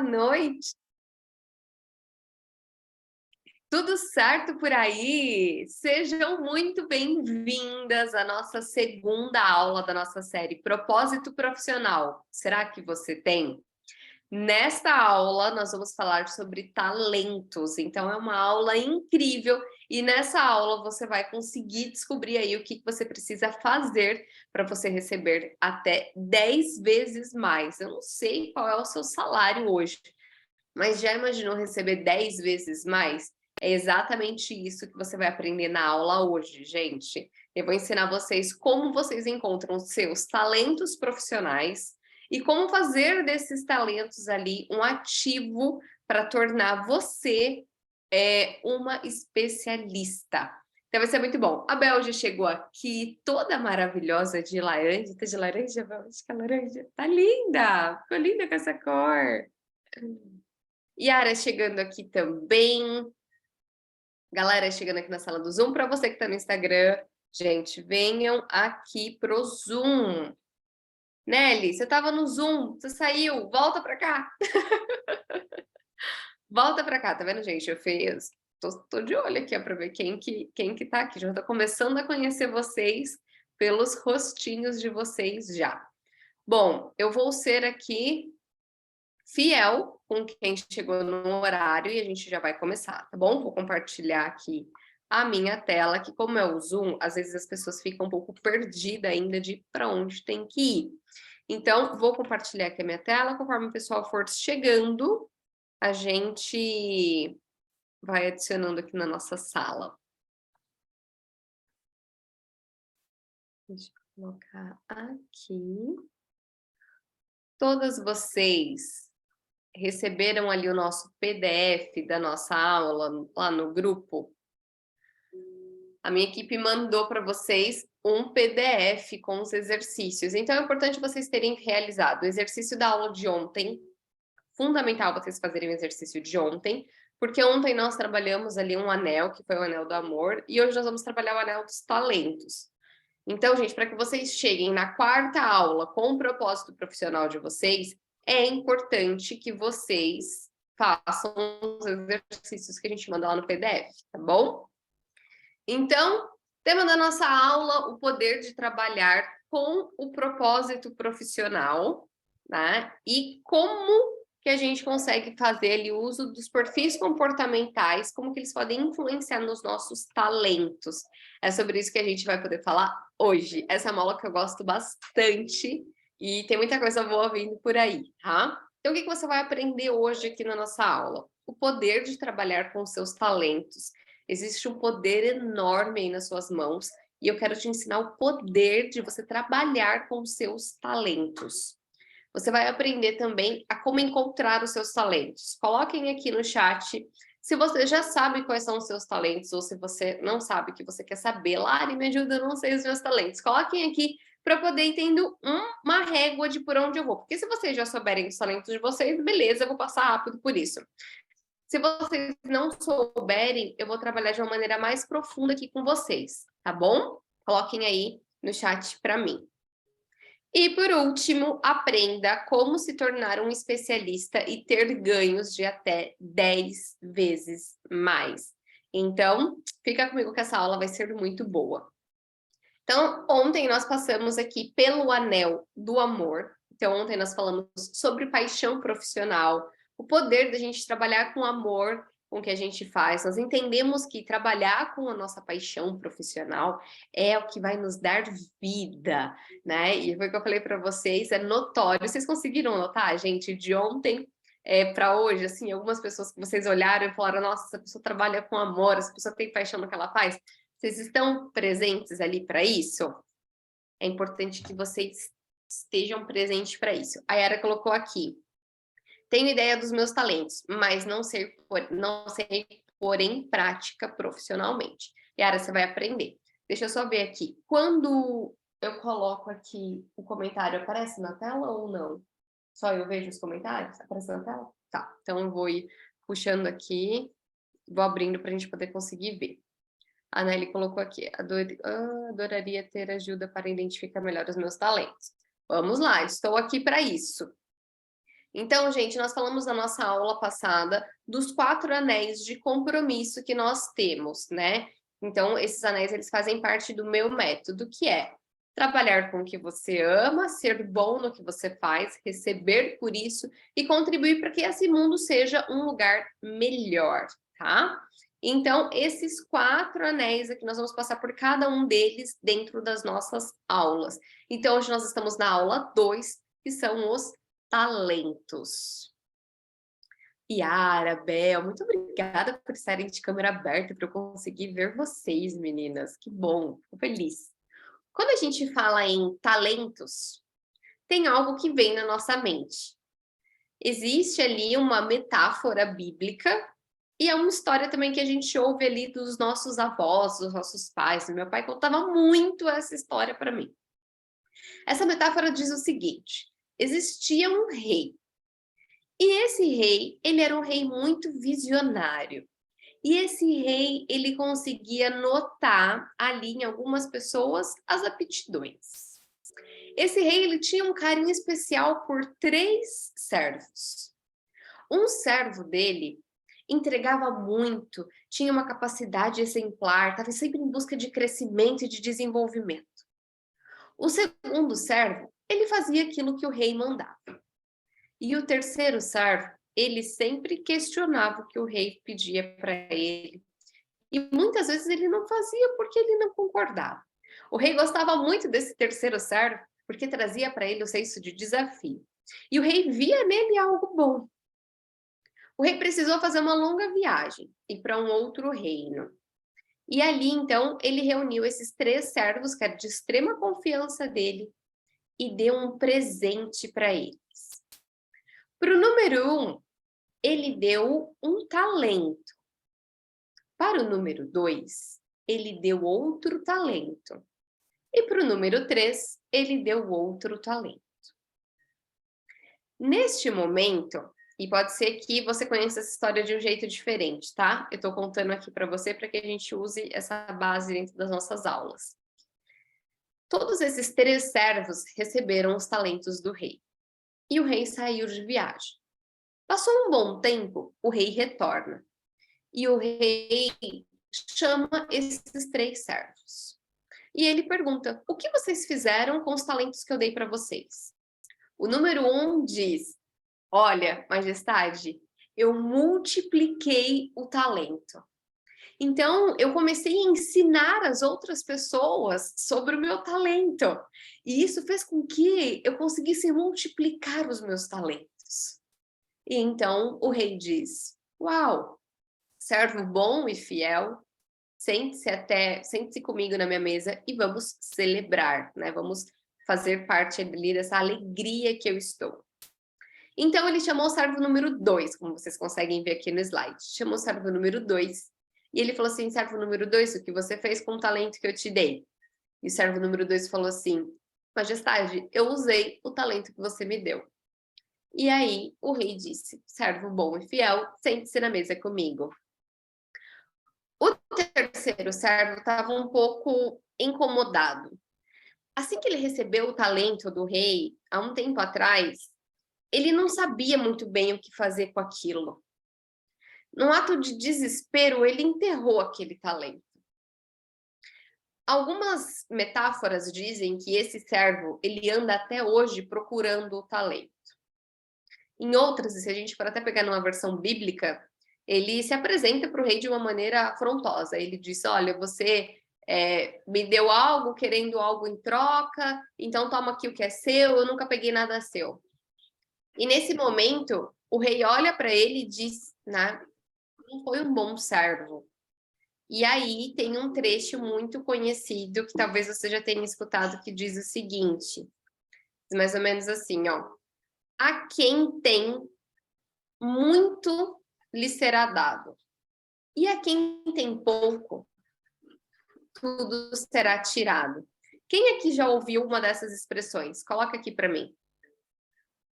noite. Tudo certo por aí? Sejam muito bem-vindas à nossa segunda aula da nossa série Propósito Profissional. Será que você tem? Nesta aula, nós vamos falar sobre talentos. Então, é uma aula incrível e nessa aula você vai conseguir descobrir aí o que você precisa fazer para você receber até 10 vezes mais. Eu não sei qual é o seu salário hoje, mas já imaginou receber 10 vezes mais? É exatamente isso que você vai aprender na aula hoje, gente. Eu vou ensinar vocês como vocês encontram seus talentos profissionais e como fazer desses talentos ali um ativo para tornar você uma especialista. Então vai ser muito bom. A Bel já chegou aqui, toda maravilhosa de laranja. Tá de laranja, Bel? Acho que é laranja. Tá linda! Ficou linda com essa cor. Yara chegando aqui também. Galera chegando aqui na sala do Zoom. Para você que está no Instagram, gente, venham aqui pro Zoom. Nelly, você estava no Zoom, você saiu, volta para cá. Volta para cá, tá vendo, gente? Eu fiz. Tô de olho aqui para ver quem que tá aqui. Já tô começando a conhecer vocês pelos rostinhos de vocês já. Bom, eu vou ser aqui fiel com quem chegou no horário e a gente já vai começar, tá bom? Vou compartilhar aqui a minha tela, que como é o Zoom, às vezes as pessoas ficam um pouco perdidas ainda de para onde tem que ir. Então, vou compartilhar aqui a minha tela, conforme o pessoal for chegando, a gente vai adicionando aqui na nossa sala. Deixa eu colocar aqui. Todas vocês receberam ali o nosso PDF da nossa aula lá no grupo? A minha equipe mandou para vocês um PDF com os exercícios. Então, é importante vocês terem realizado o exercício da aula de ontem. Fundamental vocês fazerem o exercício de ontem, porque ontem nós trabalhamos ali um anel, que foi o anel do amor, e hoje nós vamos trabalhar o anel dos talentos. Então, gente, para que vocês cheguem na quarta aula com o propósito profissional de vocês, é importante que vocês façam os exercícios que a gente manda lá no PDF, tá bom? Então, tema da nossa aula, o poder de trabalhar com o propósito profissional, né? E como que a gente consegue fazer ali o uso dos perfis comportamentais, como que eles podem influenciar nos nossos talentos. É sobre isso que a gente vai poder falar hoje. Essa é uma aula que eu gosto bastante e tem muita coisa boa vindo por aí, tá? Então, o que você vai aprender hoje aqui na nossa aula? O poder de trabalhar com os seus talentos. Existe um poder enorme aí nas suas mãos e eu quero te ensinar o poder de você trabalhar com os seus talentos. Você vai aprender também a como encontrar os seus talentos. Coloquem aqui no chat se você já sabe quais são os seus talentos ou se você não sabe que você quer saber. Lari, me ajuda, eu não sei os meus talentos. Coloquem aqui para poder ir tendo uma régua de por onde eu vou. Porque se vocês já souberem os talentos de vocês, beleza, eu vou passar rápido por isso. Se vocês não souberem, eu vou trabalhar de uma maneira mais profunda aqui com vocês, tá bom? Coloquem aí no chat para mim. E por último, aprenda como se tornar um especialista e ter ganhos de até 10 vezes mais. Então, fica comigo que essa aula vai ser muito boa. Então, ontem nós passamos aqui pelo anel do amor. Então, ontem nós falamos sobre paixão profissional, o poder da gente trabalhar com amor com o que a gente faz. Nós entendemos que trabalhar com a nossa paixão profissional é o que vai nos dar vida, né? E foi o que eu falei para vocês, é notório. Vocês conseguiram notar, gente, de ontem para hoje, assim, algumas pessoas que vocês olharam e falaram, nossa, essa pessoa trabalha com amor, essa pessoa tem paixão no que ela faz. Vocês estão presentes ali para isso? É importante que vocês estejam presentes para isso. A Yara colocou aqui. Tenho ideia dos meus talentos, mas não sei pôr em prática profissionalmente. Yara, você vai aprender. Deixa eu só ver aqui. Quando eu coloco aqui o comentário, aparece na tela ou não? Só eu vejo os comentários? Aparece na tela? Tá. Então eu vou ir puxando aqui, vou abrindo para a gente poder conseguir ver. A Nelly colocou aqui, adoraria ter ajuda para identificar melhor os meus talentos. Vamos lá, estou aqui para isso. Então, gente, nós falamos na nossa aula passada dos 4 anéis de compromisso que nós temos, né? Então, esses anéis, eles fazem parte do meu método, que é trabalhar com o que você ama, ser bom no que você faz, receber por isso e contribuir para que esse mundo seja um lugar melhor, tá? Então, esses 4 anéis aqui, nós vamos passar por cada um deles dentro das nossas aulas. Então, hoje nós estamos na aula 2, que são os talentos. Yara, Bel, muito obrigada por estarem de câmera aberta para eu conseguir ver vocês, meninas. Que bom, fico feliz. Quando a gente fala em talentos, tem algo que vem na nossa mente. Existe ali uma metáfora bíblica e é uma história também que a gente ouve ali dos nossos avós, dos nossos pais. Meu pai contava muito essa história para mim. Essa metáfora diz o seguinte: existia um rei. E esse rei, ele era um rei muito visionário. E esse rei, ele conseguia notar ali em algumas pessoas as aptidões. Esse rei, ele tinha um carinho especial por 3 servos. Um servo dele entregava muito, tinha uma capacidade exemplar, estava sempre em busca de crescimento e de desenvolvimento. O segundo servo, ele fazia aquilo que o rei mandava. E o terceiro servo, ele sempre questionava o que o rei pedia para ele. E muitas vezes ele não fazia porque ele não concordava. O rei gostava muito desse terceiro servo porque trazia para ele o senso de desafio. E o rei via nele algo bom. O rei precisou fazer uma longa viagem e para um outro reino. E ali, então, ele reuniu esses 3 servos, que eram de extrema confiança dele, e deu um presente para eles. Para o número 1, ele deu um talento. Para o número 2, ele deu outro talento. E para o número 3, ele deu outro talento. Neste momento, e pode ser que você conheça essa história de um jeito diferente, tá? Eu estou contando aqui para você para que a gente use essa base dentro das nossas aulas. Todos esses 3 servos receberam os talentos do rei. E o rei saiu de viagem. Passou um bom tempo, o rei retorna. E o rei chama esses 3 servos. E ele pergunta: o que vocês fizeram com os talentos que eu dei para vocês? O número 1 diz: olha, majestade, eu multipliquei o talento. Então, eu comecei a ensinar as outras pessoas sobre o meu talento. E isso fez com que eu conseguisse multiplicar os meus talentos. E então o rei diz: uau, servo bom e fiel, sente-se comigo na minha mesa e vamos celebrar, né? Vamos fazer parte ali dessa alegria que eu estou. Então ele chamou o servo número 2, como vocês conseguem ver aqui no slide. Chamou o servo número 2 e ele falou assim: servo número 2, o que você fez com o talento que eu te dei? E o servo número 2 falou assim: majestade, eu usei o talento que você me deu. E aí o rei disse: servo bom e fiel, sente-se na mesa comigo. O terceiro servo estava um pouco incomodado. Assim que ele recebeu o talento do rei, há um tempo atrás, ele não sabia muito bem o que fazer com aquilo. Num ato de desespero, ele enterrou aquele talento. Algumas metáforas dizem que esse servo, ele anda até hoje procurando o talento. Em outras, se a gente for até pegar numa versão bíblica, ele se apresenta para o rei de uma maneira afrontosa. Ele diz: olha, você me deu algo, querendo algo em troca, então toma aqui o que é seu, eu nunca peguei nada seu. E nesse momento, o rei olha para ele e diz, né, não foi um bom servo. E aí tem um trecho muito conhecido, que talvez você já tenha escutado, que diz o seguinte, mais ou menos assim, ó: a quem tem muito lhe será dado, e a quem tem pouco, tudo será tirado. Quem aqui já ouviu uma dessas expressões? Coloca aqui para mim.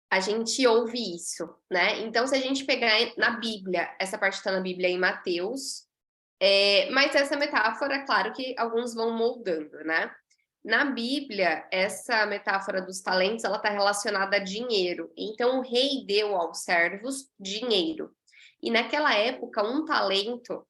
A gente ouve isso, né? Então, se a gente pegar na Bíblia, essa parte está na Bíblia em Mateus, mas essa metáfora, claro que alguns vão moldando, né? Na Bíblia, essa metáfora dos talentos, ela está relacionada a dinheiro. Então, o rei deu aos servos dinheiro. E naquela época, um talento,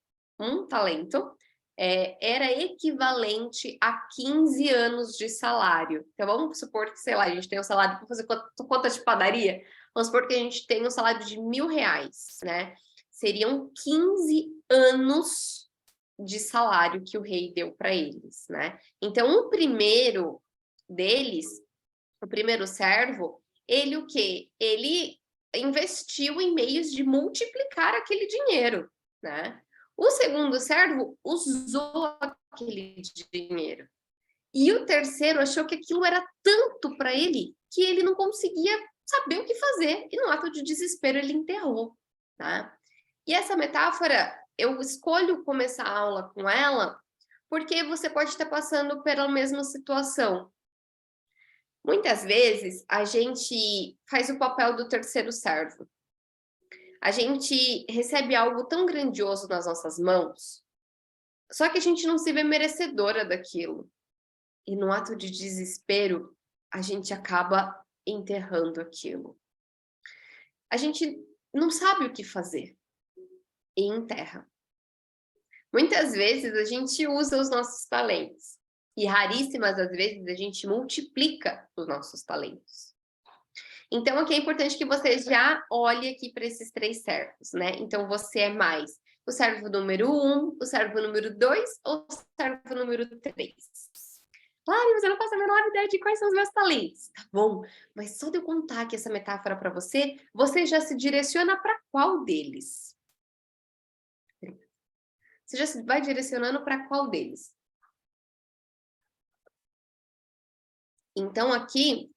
era equivalente a 15 anos de salário. Então, vamos supor que, sei lá, a gente tem um salário, para fazer conta de padaria, vamos supor que a gente tem um salário de R$ 1.000, né? Seriam 15 anos de salário que o rei deu para eles, né? Então, o primeiro deles, o primeiro servo, ele o quê? Ele investiu em meios de multiplicar aquele dinheiro, né? O segundo servo usou aquele dinheiro. E o terceiro achou que aquilo era tanto para ele que ele não conseguia saber o que fazer. E no ato de desespero ele enterrou, tá? E essa metáfora, eu escolho começar a aula com ela porque você pode estar passando pela mesma situação. Muitas vezes, a gente faz o papel do terceiro servo. A gente recebe algo tão grandioso nas nossas mãos, só que a gente não se vê merecedora daquilo. E no ato de desespero, a gente acaba enterrando aquilo. A gente não sabe o que fazer e enterra. Muitas vezes a gente usa os nossos talentos e raríssimas das vezes a gente multiplica os nossos talentos. Então, aqui é importante que você já olhe aqui para esses 3 servos, né? Então, você é mais o servo número 1, o servo número 2 ou o servo número 3? Claro, mas eu não faço a menor ideia de quais são os meus talentos. Tá bom, mas só de eu contar aqui essa metáfora para você, você já se direciona para qual deles? Você já se vai direcionando para qual deles? Então, aqui,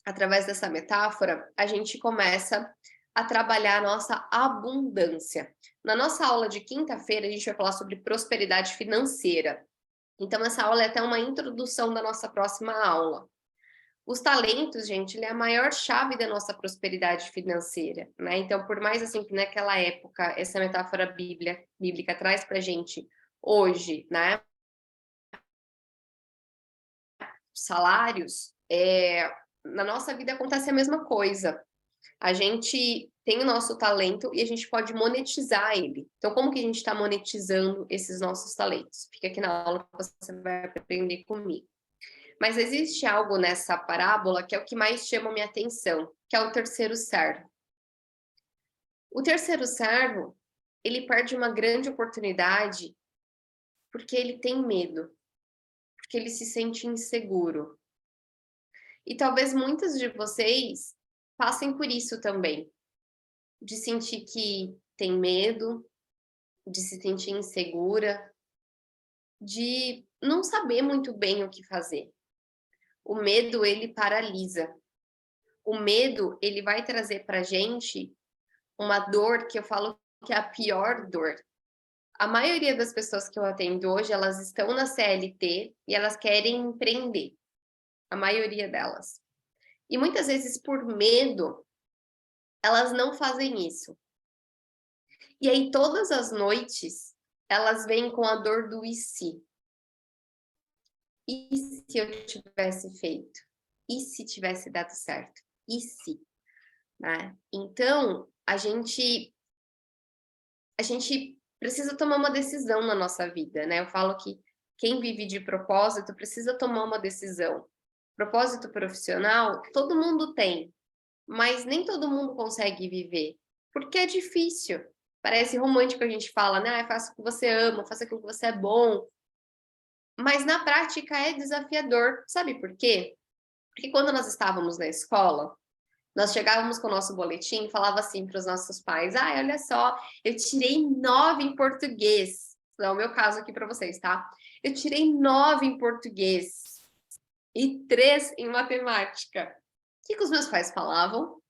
através dessa metáfora, a gente começa a trabalhar a nossa abundância. Na nossa aula de quinta-feira, a gente vai falar sobre prosperidade financeira. Então, essa aula é até uma introdução da nossa próxima aula. Os talentos, gente, ele é a maior chave da nossa prosperidade financeira, né? Então, por mais assim que naquela época essa metáfora bíblica traz pra gente hoje, né? Salários, na nossa vida acontece a mesma coisa. A gente tem o nosso talento e a gente pode monetizar ele. Então, como que a gente está monetizando esses nossos talentos? Fica aqui na aula que você vai aprender comigo. Mas existe algo nessa parábola que é o que mais chama minha atenção, que é o terceiro servo. O terceiro servo, ele perde uma grande oportunidade porque ele tem medo, porque ele se sente inseguro. E talvez muitas de vocês passem por isso também, de sentir que tem medo, de se sentir insegura, de não saber muito bem o que fazer. O medo, ele paralisa. O medo, ele vai trazer pra gente uma dor que eu falo que é a pior dor. A maioria das pessoas que eu atendo hoje, elas estão na CLT e elas querem empreender. A maioria delas. E muitas vezes, por medo, elas não fazem isso. E aí, todas as noites, elas vêm com a dor do e se? E se eu tivesse feito? E se tivesse dado certo? E se? Né? Então, a gente precisa tomar uma decisão na nossa vida, né? Eu falo que quem vive de propósito precisa tomar uma decisão. Propósito profissional, todo mundo tem, mas nem todo mundo consegue viver, porque é difícil. Parece romântico a gente fala, né? Faça o que você ama, faça aquilo que você é bom. Mas na prática é desafiador. Sabe por quê? Porque quando nós estávamos na escola, nós chegávamos com o nosso boletim e falava assim para os nossos pais: ah, olha só, eu tirei 9 em português. Não é o meu caso aqui para vocês, tá? Eu tirei 9 em português e 3 em matemática. O que os meus pais falavam?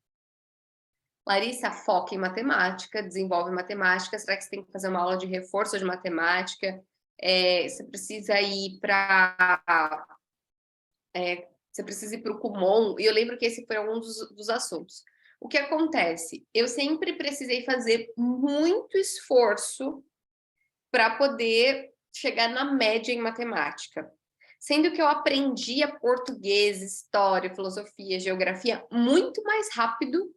Larissa, foca em matemática, desenvolve matemática. Será que você tem que fazer uma aula de reforço de matemática? Você precisa ir para... você precisa ir para o Kumon. E eu lembro que esse foi um dos assuntos. O que acontece? Eu sempre precisei fazer muito esforço para poder chegar na média em matemática. Sendo que eu aprendia português, história, filosofia, geografia muito mais rápido,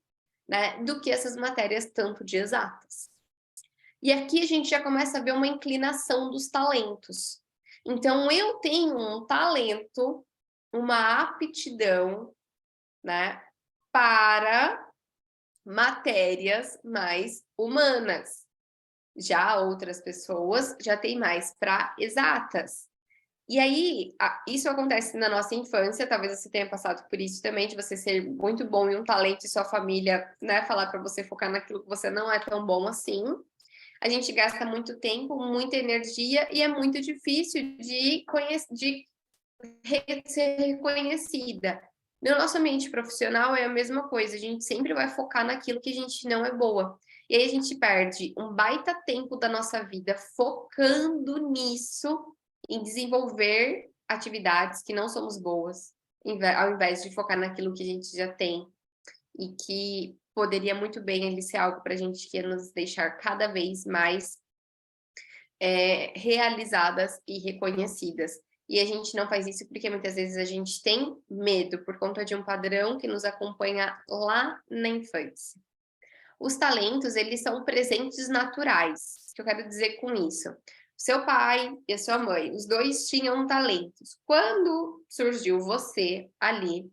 né, do que essas matérias tanto de exatas. E aqui a gente já começa a ver uma inclinação dos talentos. Então, eu tenho um talento, uma aptidão, né, para matérias mais humanas. Já outras pessoas já têm mais para exatas. E aí, isso acontece na nossa infância, talvez você tenha passado por isso também, de você ser muito bom em um talento e sua família, né, falar para você focar naquilo que você não é tão bom assim. A gente gasta muito tempo, muita energia e é muito difícil de ser reconhecida. No nosso ambiente profissional é a mesma coisa, a gente sempre vai focar naquilo que a gente não é boa. E aí a gente perde um baita tempo da nossa vida focando nisso, em desenvolver atividades que não somos boas, ao invés de focar naquilo que a gente já tem e que poderia muito bem ele ser algo para a gente que ia nos deixar cada vez mais realizadas e reconhecidas. E a gente não faz isso porque muitas vezes a gente tem medo por conta de um padrão que nos acompanha lá na infância. Os talentos, eles são presentes naturais. O que eu quero dizer com isso? Seu pai e a sua mãe, os dois tinham talentos. Quando surgiu você ali,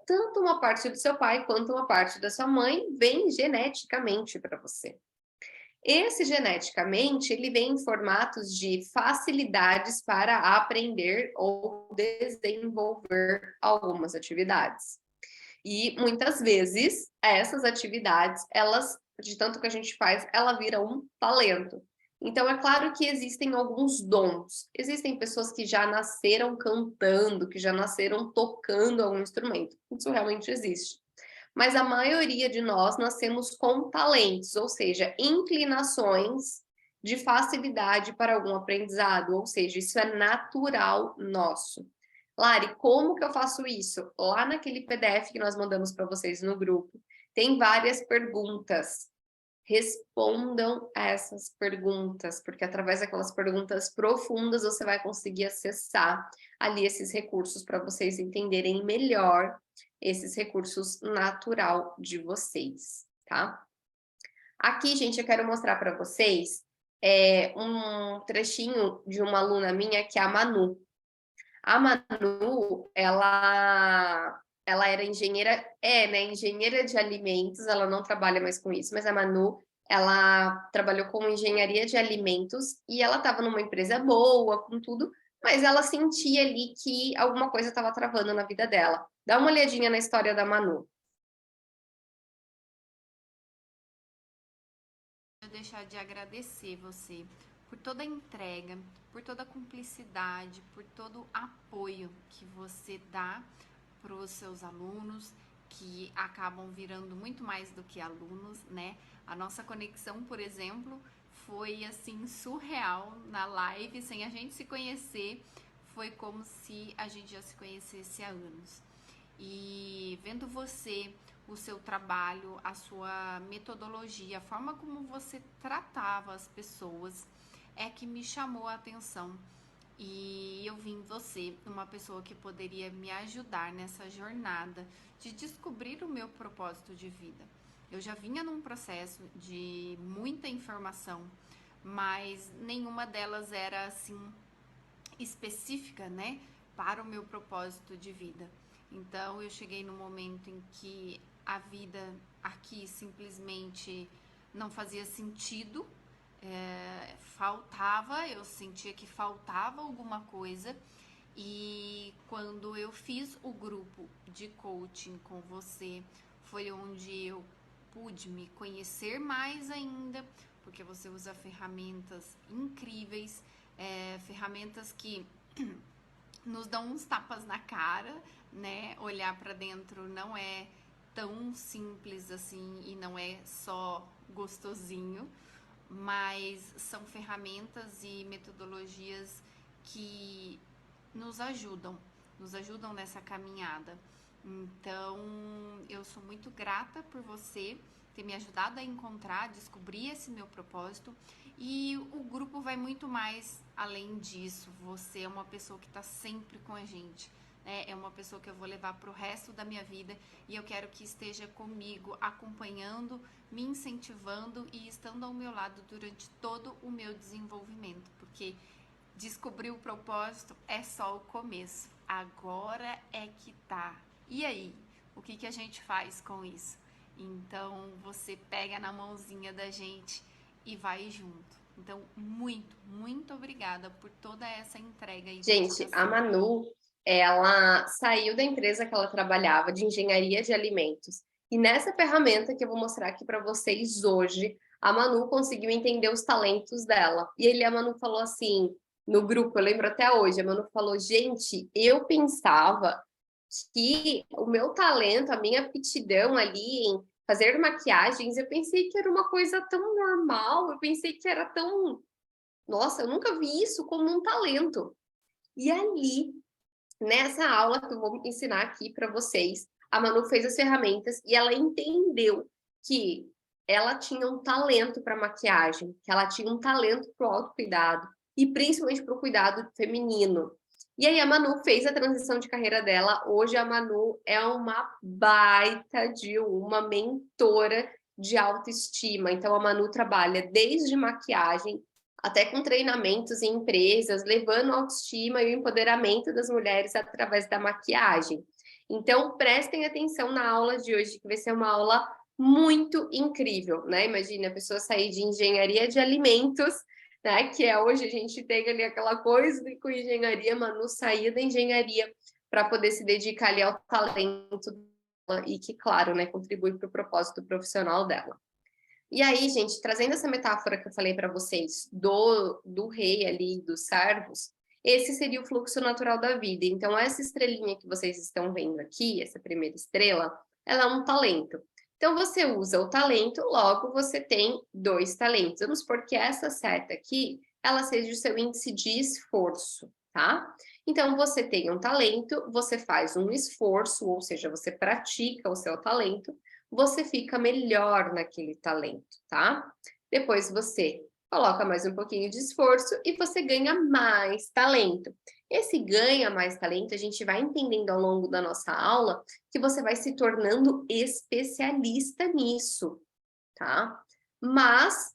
tanto uma parte do seu pai quanto uma parte da sua mãe vem geneticamente para você. Esse geneticamente, ele vem em formatos de facilidades para aprender ou desenvolver algumas atividades. E muitas vezes essas atividades, elas, de tanto que a gente faz, ela vira um talento. Então é claro que existem alguns dons. Existem pessoas que já nasceram cantando, que já nasceram tocando algum instrumento. Isso realmente existe. Mas a maioria de nós nascemos com talentos, ou seja, inclinações de facilidade para algum aprendizado, ou seja, isso é natural nosso. Lari, como que eu faço isso? Lá naquele PDF que nós mandamos para vocês no grupo, tem várias perguntas. Respondam a essas perguntas, porque através daquelas perguntas profundas você vai conseguir acessar ali esses recursos para vocês entenderem melhor esses recursos natural de vocês, tá? Aqui, gente, eu quero mostrar para vocês um trechinho de uma aluna minha, que é a Manu. A Manu, ela era engenheira, né, engenheira de alimentos, ela não trabalha mais com isso, mas a Manu, ela trabalhou com engenharia de alimentos e ela estava numa empresa boa, com tudo, mas ela sentia ali que alguma coisa estava travando na vida dela. Dá uma olhadinha na história da Manu. Deixar de agradecer você por toda a entrega, por toda a cumplicidade, por todo o apoio que você dá para os seus alunos, que acabam virando muito mais do que alunos, né? A nossa conexão, por exemplo, foi assim surreal na live, sem a gente se conhecer, foi como se a gente já se conhecesse há anos. E vendo você, o seu trabalho, a sua metodologia, a forma como você tratava as pessoas, é que me chamou a atenção. E eu vi em você uma pessoa que poderia me ajudar nessa jornada de descobrir o meu propósito de vida. Eu já vinha num processo de muita informação, mas nenhuma delas era assim específica, né, para o meu propósito de vida. Então eu cheguei no momento em que a vida aqui simplesmente não fazia sentido, faltava, eu sentia que faltava alguma coisa. E quando eu fiz o grupo de coaching com você, foi onde eu pude me conhecer mais ainda, porque você usa ferramentas incríveis, ferramentas que nos dão uns tapas na cara, né? Olhar para dentro não é tão simples assim e não é só gostosinho, mas são ferramentas e metodologias que nos ajudam nessa caminhada. Então, eu sou muito grata por você ter me ajudado a encontrar, descobrir esse meu propósito. E o grupo vai muito mais além disso. Você é uma pessoa que está sempre com a gente, né? É uma pessoa que eu vou levar para o resto da minha vida e eu quero que esteja comigo, acompanhando, me incentivando e estando ao meu lado durante todo o meu desenvolvimento, porque descobrir o propósito é só o começo. Agora é que tá. E aí? O que a gente faz com isso? Então, você pega na mãozinha da gente e vai junto. Então, muito obrigada por toda essa entrega e Gente, a dedicação. Manu, ela saiu da empresa que ela trabalhava, de engenharia de alimentos. E nessa ferramenta que eu vou mostrar aqui para vocês hoje, a Manu conseguiu entender os talentos dela. A Manu falou assim, no grupo, eu lembro até hoje, a Manu falou, gente, eu pensava que o meu talento, a minha aptidão ali em fazer maquiagens, eu pensei que era uma coisa tão normal, eu pensei que era tão... Nossa, eu nunca vi isso como um talento. E ali, nessa aula que eu vou ensinar aqui para vocês, a Manu fez as ferramentas e ela entendeu que ela tinha um talento para maquiagem, que ela tinha um talento para o autocuidado e principalmente para o cuidado feminino. E aí a Manu fez a transição de carreira dela. Hoje a Manu é uma baita de uma mentora de autoestima. Então a Manu trabalha desde maquiagem até com treinamentos em empresas, levando a autoestima e o empoderamento das mulheres através da maquiagem. Então, prestem atenção na aula de hoje, que vai ser uma aula muito incrível, né? Imagina a pessoa sair de engenharia de alimentos, né? Que é hoje a gente tem ali aquela coisa com engenharia, Manu saía da engenharia para poder se dedicar ali ao talento dela e que, claro, né, contribui para o propósito profissional dela. E aí, gente, trazendo essa metáfora que eu falei para vocês do rei ali, dos servos, esse seria o fluxo natural da vida. Então, essa estrelinha que vocês estão vendo aqui, essa primeira estrela, ela é um talento. Então, você usa o talento, logo você tem 2 talentos. Vamos supor que essa seta aqui, ela seja o seu índice de esforço, tá? Então, você tem um talento, você faz um esforço, ou seja, você pratica o seu talento, você fica melhor naquele talento, tá? Depois você coloca mais um pouquinho de esforço e você ganha mais talento. Esse ganha mais talento, a gente vai entendendo ao longo da nossa aula que você vai se tornando especialista nisso, tá? Mas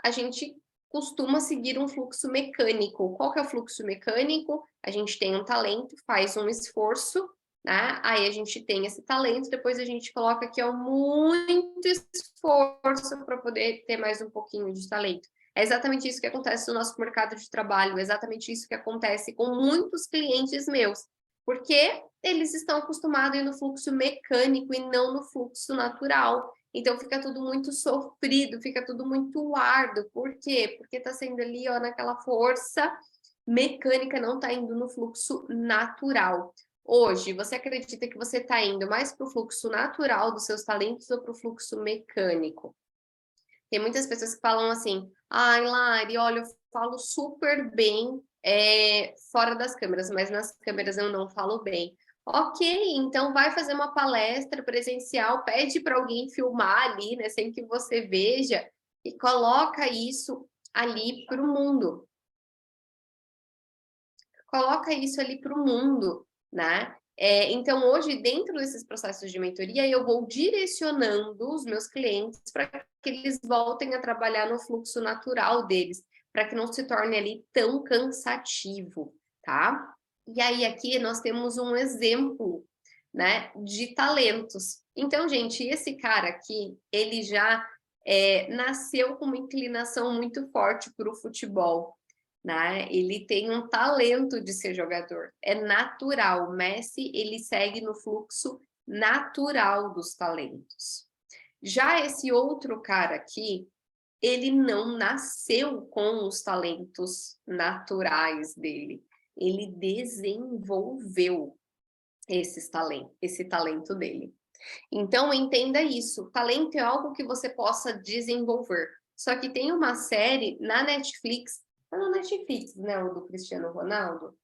a gente costuma seguir um fluxo mecânico. Qual que é o fluxo mecânico? A gente tem um talento, faz um esforço, né? Aí a gente tem esse talento, depois a gente coloca aqui ó, muito esforço para poder ter mais um pouquinho de talento. É exatamente isso que acontece no nosso mercado de trabalho, é exatamente isso que acontece com muitos clientes meus, porque eles estão acostumados no fluxo mecânico e não no fluxo natural. Então fica tudo muito sofrido, fica tudo muito árduo. Por quê? Porque está sendo ali, ó, naquela força mecânica, não está indo no fluxo natural. Hoje, você acredita que você está indo mais para o fluxo natural dos seus talentos ou para o fluxo mecânico? Tem muitas pessoas que falam assim, ai, Lari, olha, eu falo super bem fora das câmeras, mas nas câmeras eu não falo bem. Ok, então vai fazer uma palestra presencial, pede para alguém filmar ali, né, sem que você veja, e coloca isso ali para o mundo. Coloca isso ali para o mundo, né? Então, hoje, dentro desses processos de mentoria, eu vou direcionando os meus clientes para que eles voltem a trabalhar no fluxo natural deles, para que não se torne ali tão cansativo, tá? E aí, aqui nós temos um exemplo, né, de talentos. Então, gente, esse cara aqui, ele já nasceu com uma inclinação muito forte para o futebol, né? Ele tem um talento de ser jogador, é natural. O Messi, ele segue no fluxo natural dos talentos. Já esse outro cara aqui, ele não nasceu com os talentos naturais dele. Ele desenvolveu esse talento dele. Então, entenda isso. Talento é algo que você possa desenvolver. Só que tem uma série na Netflix, tá na Netflix, né, o do Cristiano Ronaldo.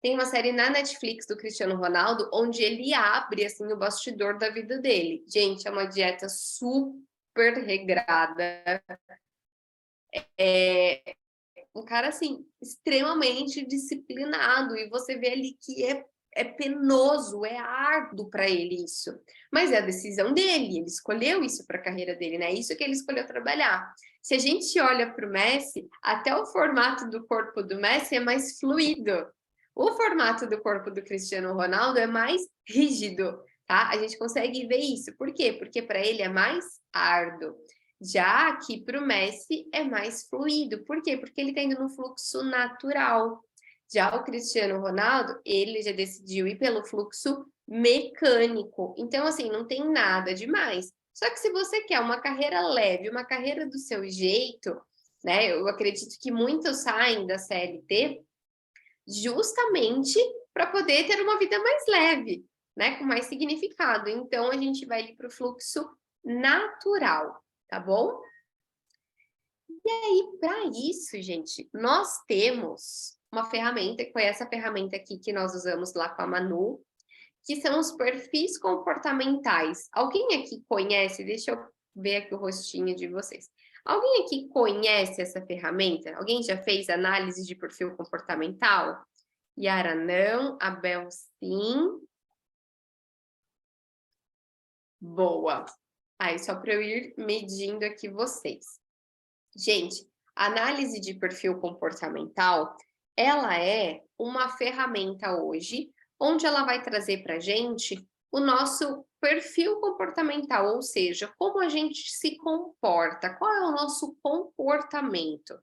Tem uma série na Netflix do Cristiano Ronaldo, onde ele abre, assim, o bastidor da vida dele. Gente, é uma dieta super super regrada, um cara, assim, extremamente disciplinado, e você vê ali que é penoso, é árduo para ele isso. Mas é a decisão dele, ele escolheu isso para a carreira dele, né? Isso que ele escolheu trabalhar. Se a gente olha para o Messi, até o formato do corpo do Messi é mais fluido. O formato do corpo do Cristiano Ronaldo é mais rígido, tá? A gente consegue ver isso. Por quê? Porque para ele é mais árduo. Já que para o Messi é mais fluido. Por quê? Porque ele está indo no fluxo natural. Já o Cristiano Ronaldo, ele já decidiu ir pelo fluxo mecânico. Então, assim, não tem nada demais. Só que se você quer uma carreira leve, uma carreira do seu jeito, né? Eu acredito que muitos saem da CLT justamente para poder ter uma vida mais leve, né? Com mais significado. Então, a gente vai ir para o fluxo natural, tá bom? E aí, para isso, gente, nós temos uma ferramenta, que foi essa ferramenta aqui que nós usamos lá com a Manu, que são os perfis comportamentais. Alguém aqui conhece? Deixa eu ver aqui o rostinho de vocês. Alguém aqui conhece essa ferramenta? Alguém já fez análise de perfil comportamental? Yara não, Abel sim. Boa. Aí, só para eu ir medindo aqui vocês. Gente, a análise de perfil comportamental, ela é uma ferramenta hoje, onde ela vai trazer para a gente o nosso perfil comportamental, ou seja, como a gente se comporta, qual é o nosso comportamento.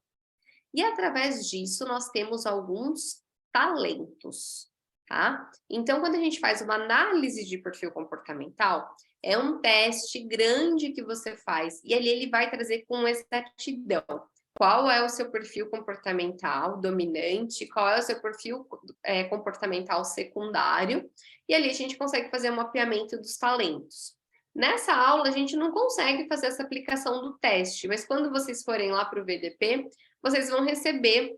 E através disso, nós temos alguns talentos, tá? Então, quando a gente faz uma análise de perfil comportamental, é um teste grande que você faz, e ali ele vai trazer com exatidão qual é o seu perfil comportamental dominante, qual é o seu perfil comportamental secundário, e ali a gente consegue fazer um mapeamento dos talentos. Nessa aula, a gente não consegue fazer essa aplicação do teste, mas quando vocês forem lá para o VDP, vocês vão receber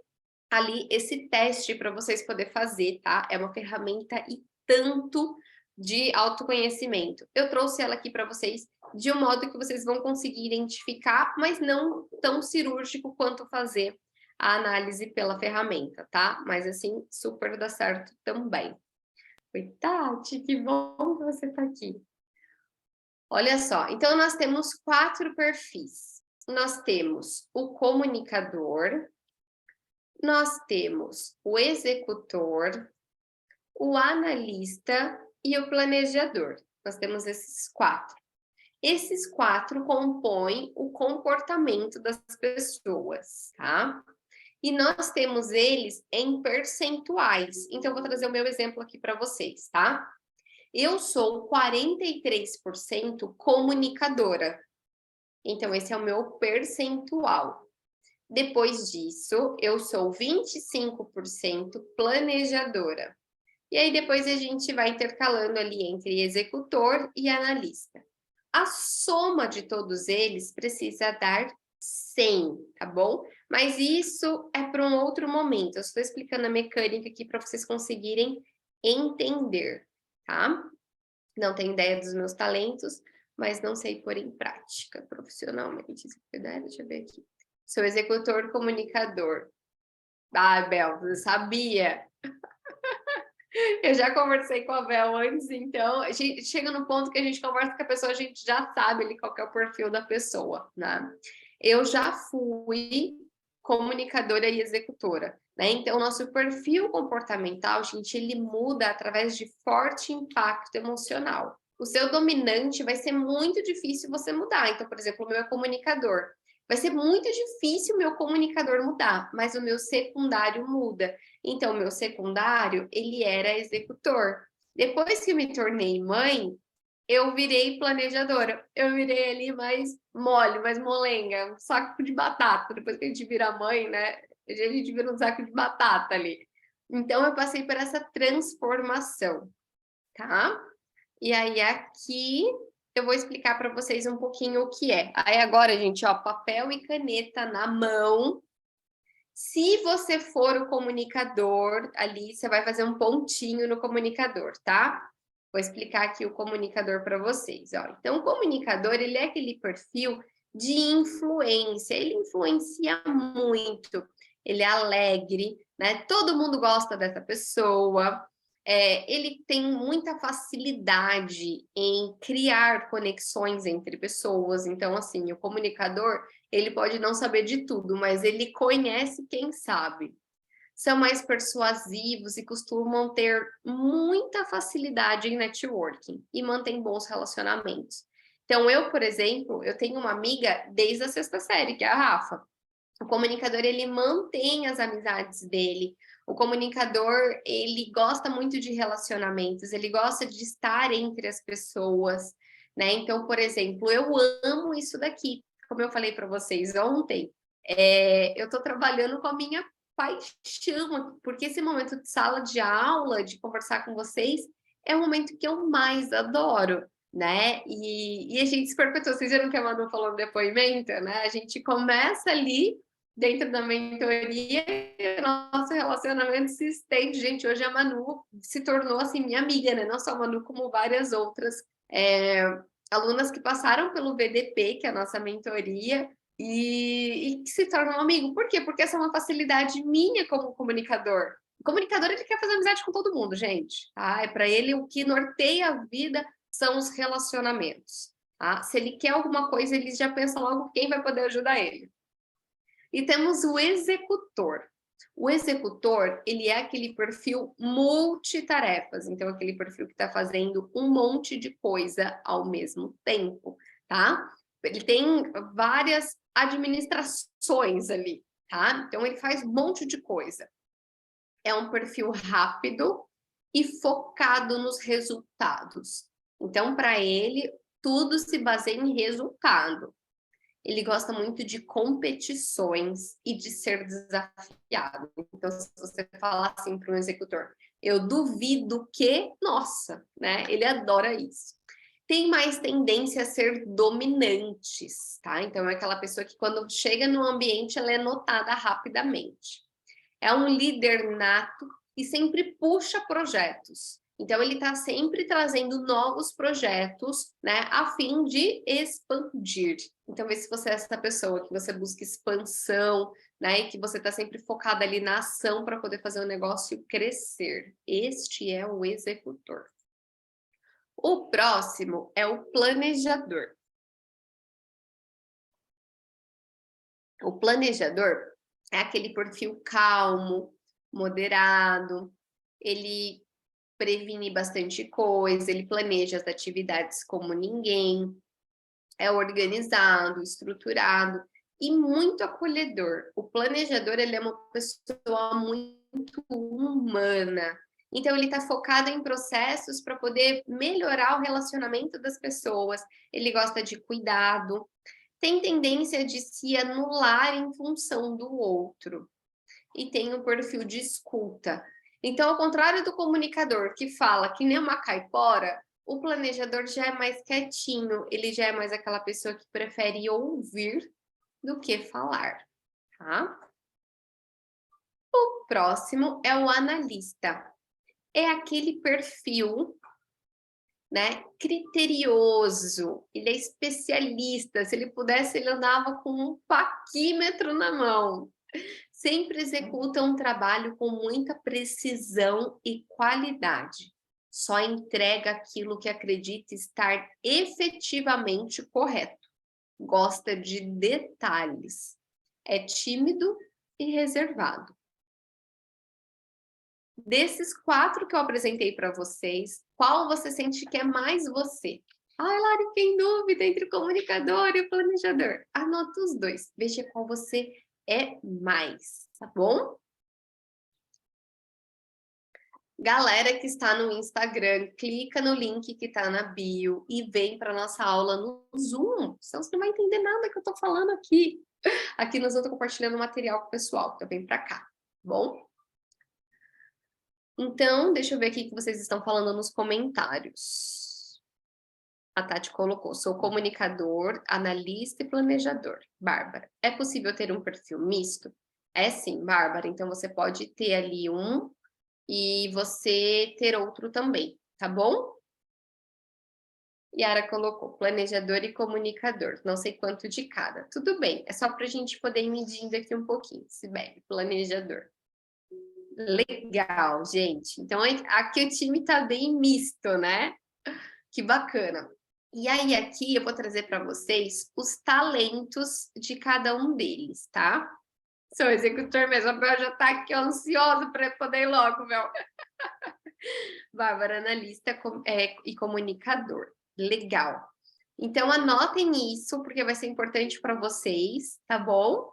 ali esse teste para vocês poderem fazer, tá? É uma ferramenta e tanto de autoconhecimento. Eu trouxe ela aqui para vocês de um modo que vocês vão conseguir identificar, mas não tão cirúrgico quanto fazer a análise pela ferramenta, tá? Mas assim, super dá certo também. Oi, Tati, que bom que você está aqui. Olha só, então nós temos 4 perfis. Nós temos o comunicador, nós temos o executor, o analista e o planejador. Nós temos esses 4. Esses 4 compõem o comportamento das pessoas, tá? E nós temos eles em percentuais. Então, eu vou trazer o meu exemplo aqui para vocês, tá? Eu sou 43% comunicadora. Então, esse é o meu percentual. Depois disso, eu sou 25% planejadora. E aí, depois a gente vai intercalando ali entre executor e analista. A soma de todos eles precisa dar 100, tá bom? Mas isso é para um outro momento. Eu estou explicando a mecânica aqui para vocês conseguirem entender, tá? Não tenho ideia dos meus talentos, mas não sei pôr em prática profissionalmente. Se puder, deixa eu ver aqui. Sou executor comunicador. Ah, Bel, eu sabia. Eu já conversei com a Bel antes, então a gente chega no ponto que a gente conversa com a pessoa, a gente já sabe ali qual que é o perfil da pessoa, né? Eu já fui comunicadora e executora, né? Então, nosso perfil comportamental, gente, ele muda através de forte impacto emocional. O seu dominante vai ser muito difícil você mudar. Então, por exemplo, o meu é comunicador. Vai ser muito difícil o meu comunicador mudar, mas o meu secundário muda. Então, o meu secundário, ele era executor. Depois que eu me tornei mãe, eu virei planejadora. Eu virei ali mais mole, mais molenga, um saco de batata. Depois que a gente vira mãe, né? A gente vira um saco de batata ali. Então, eu passei por essa transformação, tá? E aí, aqui, eu vou explicar para vocês um pouquinho o que é. Aí, agora, gente, ó, papel e caneta na mão. Se você for o comunicador ali, você vai fazer um pontinho no comunicador, tá? Vou explicar aqui o comunicador para vocês, ó. Então, o comunicador, ele é aquele perfil de influência, ele influencia muito, ele é alegre, né? Todo mundo gosta dessa pessoa, ele tem muita facilidade em criar conexões entre pessoas. Então, assim, o comunicador, ele pode não saber de tudo, mas ele conhece quem sabe. São mais persuasivos e costumam ter muita facilidade em networking e mantêm bons relacionamentos. Então, eu, por exemplo, eu tenho uma amiga desde a sexta série, que é a Rafa. O comunicador, ele mantém as amizades dele. O comunicador, ele gosta muito de relacionamentos, ele gosta de estar entre as pessoas, né? Então, por exemplo, eu amo isso daqui. Como eu falei para vocês ontem, eu estou trabalhando com a minha paixão, porque esse momento de sala de aula, de conversar com vocês, é o momento que eu mais adoro, né? E a gente se perpetua. Vocês viram que a Manu falou no depoimento, né? A gente começa ali dentro da mentoria, o nosso relacionamento se estende. Gente, hoje a Manu se tornou, assim, minha amiga, né? Não só a Manu, como várias outras alunas que passaram pelo VDP, que é a nossa mentoria, e que se tornam um amigo. Por quê? Porque essa é uma facilidade minha como comunicador. O comunicador, ele quer fazer amizade com todo mundo, gente. Tá? Para ele, o que norteia a vida são os relacionamentos. Tá? Se ele quer alguma coisa, ele já pensa logo quem vai poder ajudar ele. E temos o executor. O executor, ele é aquele perfil multitarefas. Então, aquele perfil que está fazendo um monte de coisa ao mesmo tempo, tá? Ele tem várias administrações ali, tá? Então, ele faz um monte de coisa. É um perfil rápido e focado nos resultados. Então, para ele, tudo se baseia em resultado. Ele gosta muito de competições e de ser desafiado. Então, se você falar assim para um executor, eu duvido que, nossa, né? Ele adora isso. Tem mais tendência a ser dominantes, tá? Então, é aquela pessoa que quando chega no ambiente, ela é notada rapidamente. É um líder nato e sempre puxa projetos. Então, ele está sempre trazendo novos projetos, né, a fim de expandir. Então, vê se você é essa pessoa que você busca expansão, né, e que você está sempre focada ali na ação para poder fazer o negócio crescer. Este é o executor. O próximo é o planejador. O planejador é aquele perfil calmo, moderado, ele previne bastante coisa, ele planeja as atividades como ninguém, é organizado, estruturado e muito acolhedor. O planejador, ele é uma pessoa muito humana. Então, ele está focado em processos para poder melhorar o relacionamento das pessoas. Ele gosta de cuidado, tem tendência de se anular em função do outro. E tem um perfil de escuta. Então, ao contrário do comunicador que fala que nem uma caipora, o planejador já é mais quietinho, ele já é mais aquela pessoa que prefere ouvir do que falar, tá? O próximo é o analista. É aquele perfil, né, criterioso, ele é especialista. Se ele pudesse, ele andava com um paquímetro na mão. Sempre executa um trabalho com muita precisão e qualidade. Só entrega aquilo que acredita estar efetivamente correto. Gosta de detalhes. É tímido e reservado. Desses 4 que eu apresentei para vocês, qual você sente que é mais você? Ai, Lari, tem dúvida entre o comunicador e o planejador. Anota os dois. Veja qual você é mais, tá bom? Galera que está no Instagram, clica no link que está na bio e vem para nossa aula no Zoom. Senão você não vai entender nada que eu estou falando aqui. Aqui nós vamos compartilhando material com o pessoal, então vem para cá, tá bom? Então, deixa eu ver aqui o que vocês estão falando nos comentários. A Tati colocou, sou comunicador, analista e planejador. Bárbara, é possível ter um perfil misto? É sim, Bárbara. Então, você pode ter ali um e você ter outro também, tá bom? Yara colocou planejador e comunicador, não sei quanto de cada. Tudo bem, é só para a gente poder ir medindo aqui um pouquinho, Sibeli, planejador. Legal, gente. Então, aqui o time tá bem misto, né? Que bacana. E aí, aqui eu vou trazer para vocês os talentos de cada um deles, tá? Sou executor mesmo, a Bel já tá aqui ansiosa para poder ir logo, Bel. Bárbara, analista e comunicador. Legal. Então, anotem isso, porque vai ser importante para vocês, tá bom?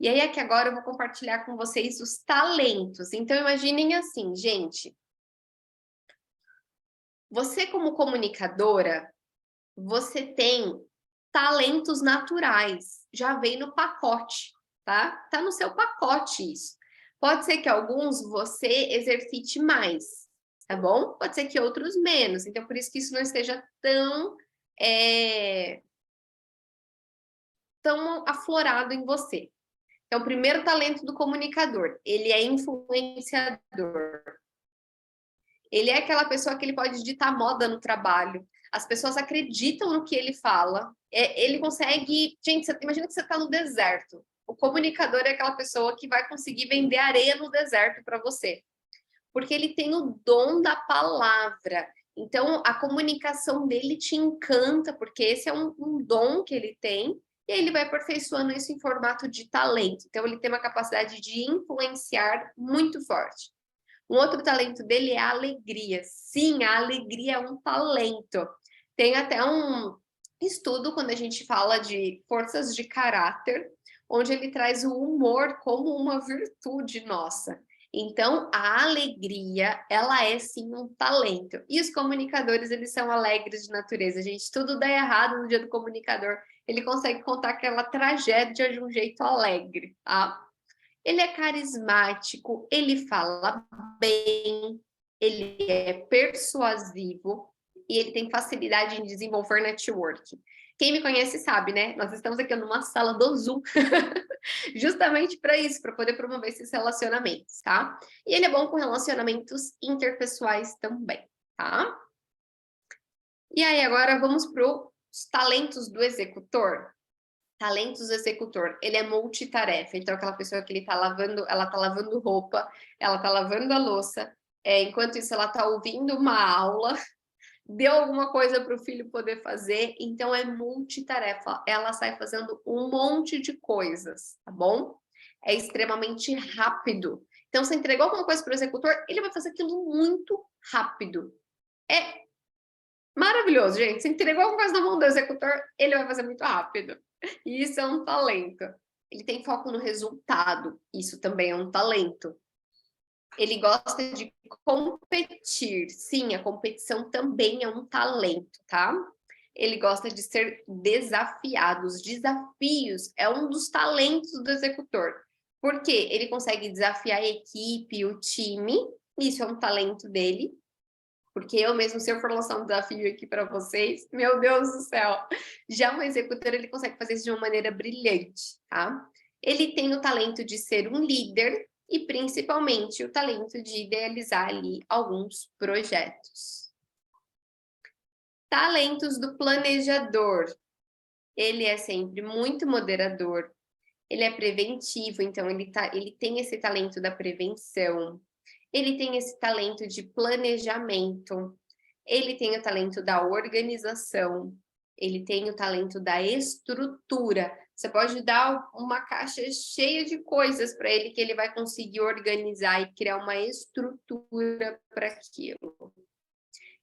E aí, aqui agora eu vou compartilhar com vocês os talentos. Então, imaginem assim, gente. Você, como comunicadora, você tem talentos naturais. Já vem no pacote, tá? Tá no seu pacote isso. Pode ser que alguns você exercite mais, tá bom? Pode ser que outros menos. Então, por isso que isso não esteja tão aflorado em você. Então, o primeiro talento do comunicador, ele é influenciador. Ele é aquela pessoa que ele pode ditar moda no trabalho. As pessoas acreditam no que ele fala. Ele consegue... Gente, imagina que você está no deserto. O comunicador é aquela pessoa que vai conseguir vender areia no deserto para você. Porque ele tem o dom da palavra. Então, a comunicação dele te encanta, porque esse é um dom que ele tem, e ele vai aperfeiçoando isso em formato de talento. Então, ele tem uma capacidade de influenciar muito forte. Um outro talento dele é a alegria. Sim, a alegria é um talento. Tem até um estudo quando a gente fala de forças de caráter, onde ele traz o humor como uma virtude nossa. Então, a alegria, ela é sim um talento. E os comunicadores, eles são alegres de natureza, gente. Tudo dá errado no dia do comunicador. Ele consegue contar aquela tragédia de um jeito alegre, tá? Ele é carismático, ele fala bem, ele é persuasivo e ele tem facilidade em desenvolver networking. Quem me conhece sabe, né? Nós estamos aqui numa sala do Zoom, justamente para isso, para poder promover esses relacionamentos, tá? E ele é bom com relacionamentos interpessoais também, tá? E aí, agora vamos para os talentos do executor. Talentos do executor, ele é multitarefa, então aquela pessoa que ela tá lavando roupa, ela tá lavando a louça, enquanto isso ela tá ouvindo uma aula, deu alguma coisa para o filho poder fazer, então é multitarefa, ela sai fazendo um monte de coisas, tá bom? É extremamente rápido. Então, você entregou alguma coisa para o executor, ele vai fazer aquilo muito rápido. É maravilhoso, gente. Você entregou alguma coisa na mão do executor, ele vai fazer muito rápido. E isso é um talento. Ele tem foco no resultado. Isso também é um talento. Ele gosta de competir. Sim, a competição também é um talento, tá? Ele gosta de ser desafiado. Os desafios é um dos talentos do executor. Por quê? Ele consegue desafiar a equipe, o time. Isso é um talento dele. Porque eu mesmo, se eu for lançar um desafio aqui para vocês, meu Deus do céu, já um executor, ele consegue fazer isso de uma maneira brilhante, tá? Ele tem o talento de ser um líder e, principalmente, o talento de idealizar ali alguns projetos. Talentos do planejador. Ele é sempre muito moderador, ele é preventivo, então ele tem esse talento da prevenção, ele tem esse talento de planejamento, ele tem o talento da organização, ele tem o talento da estrutura. Você pode dar uma caixa cheia de coisas para ele que ele vai conseguir organizar e criar uma estrutura para aquilo.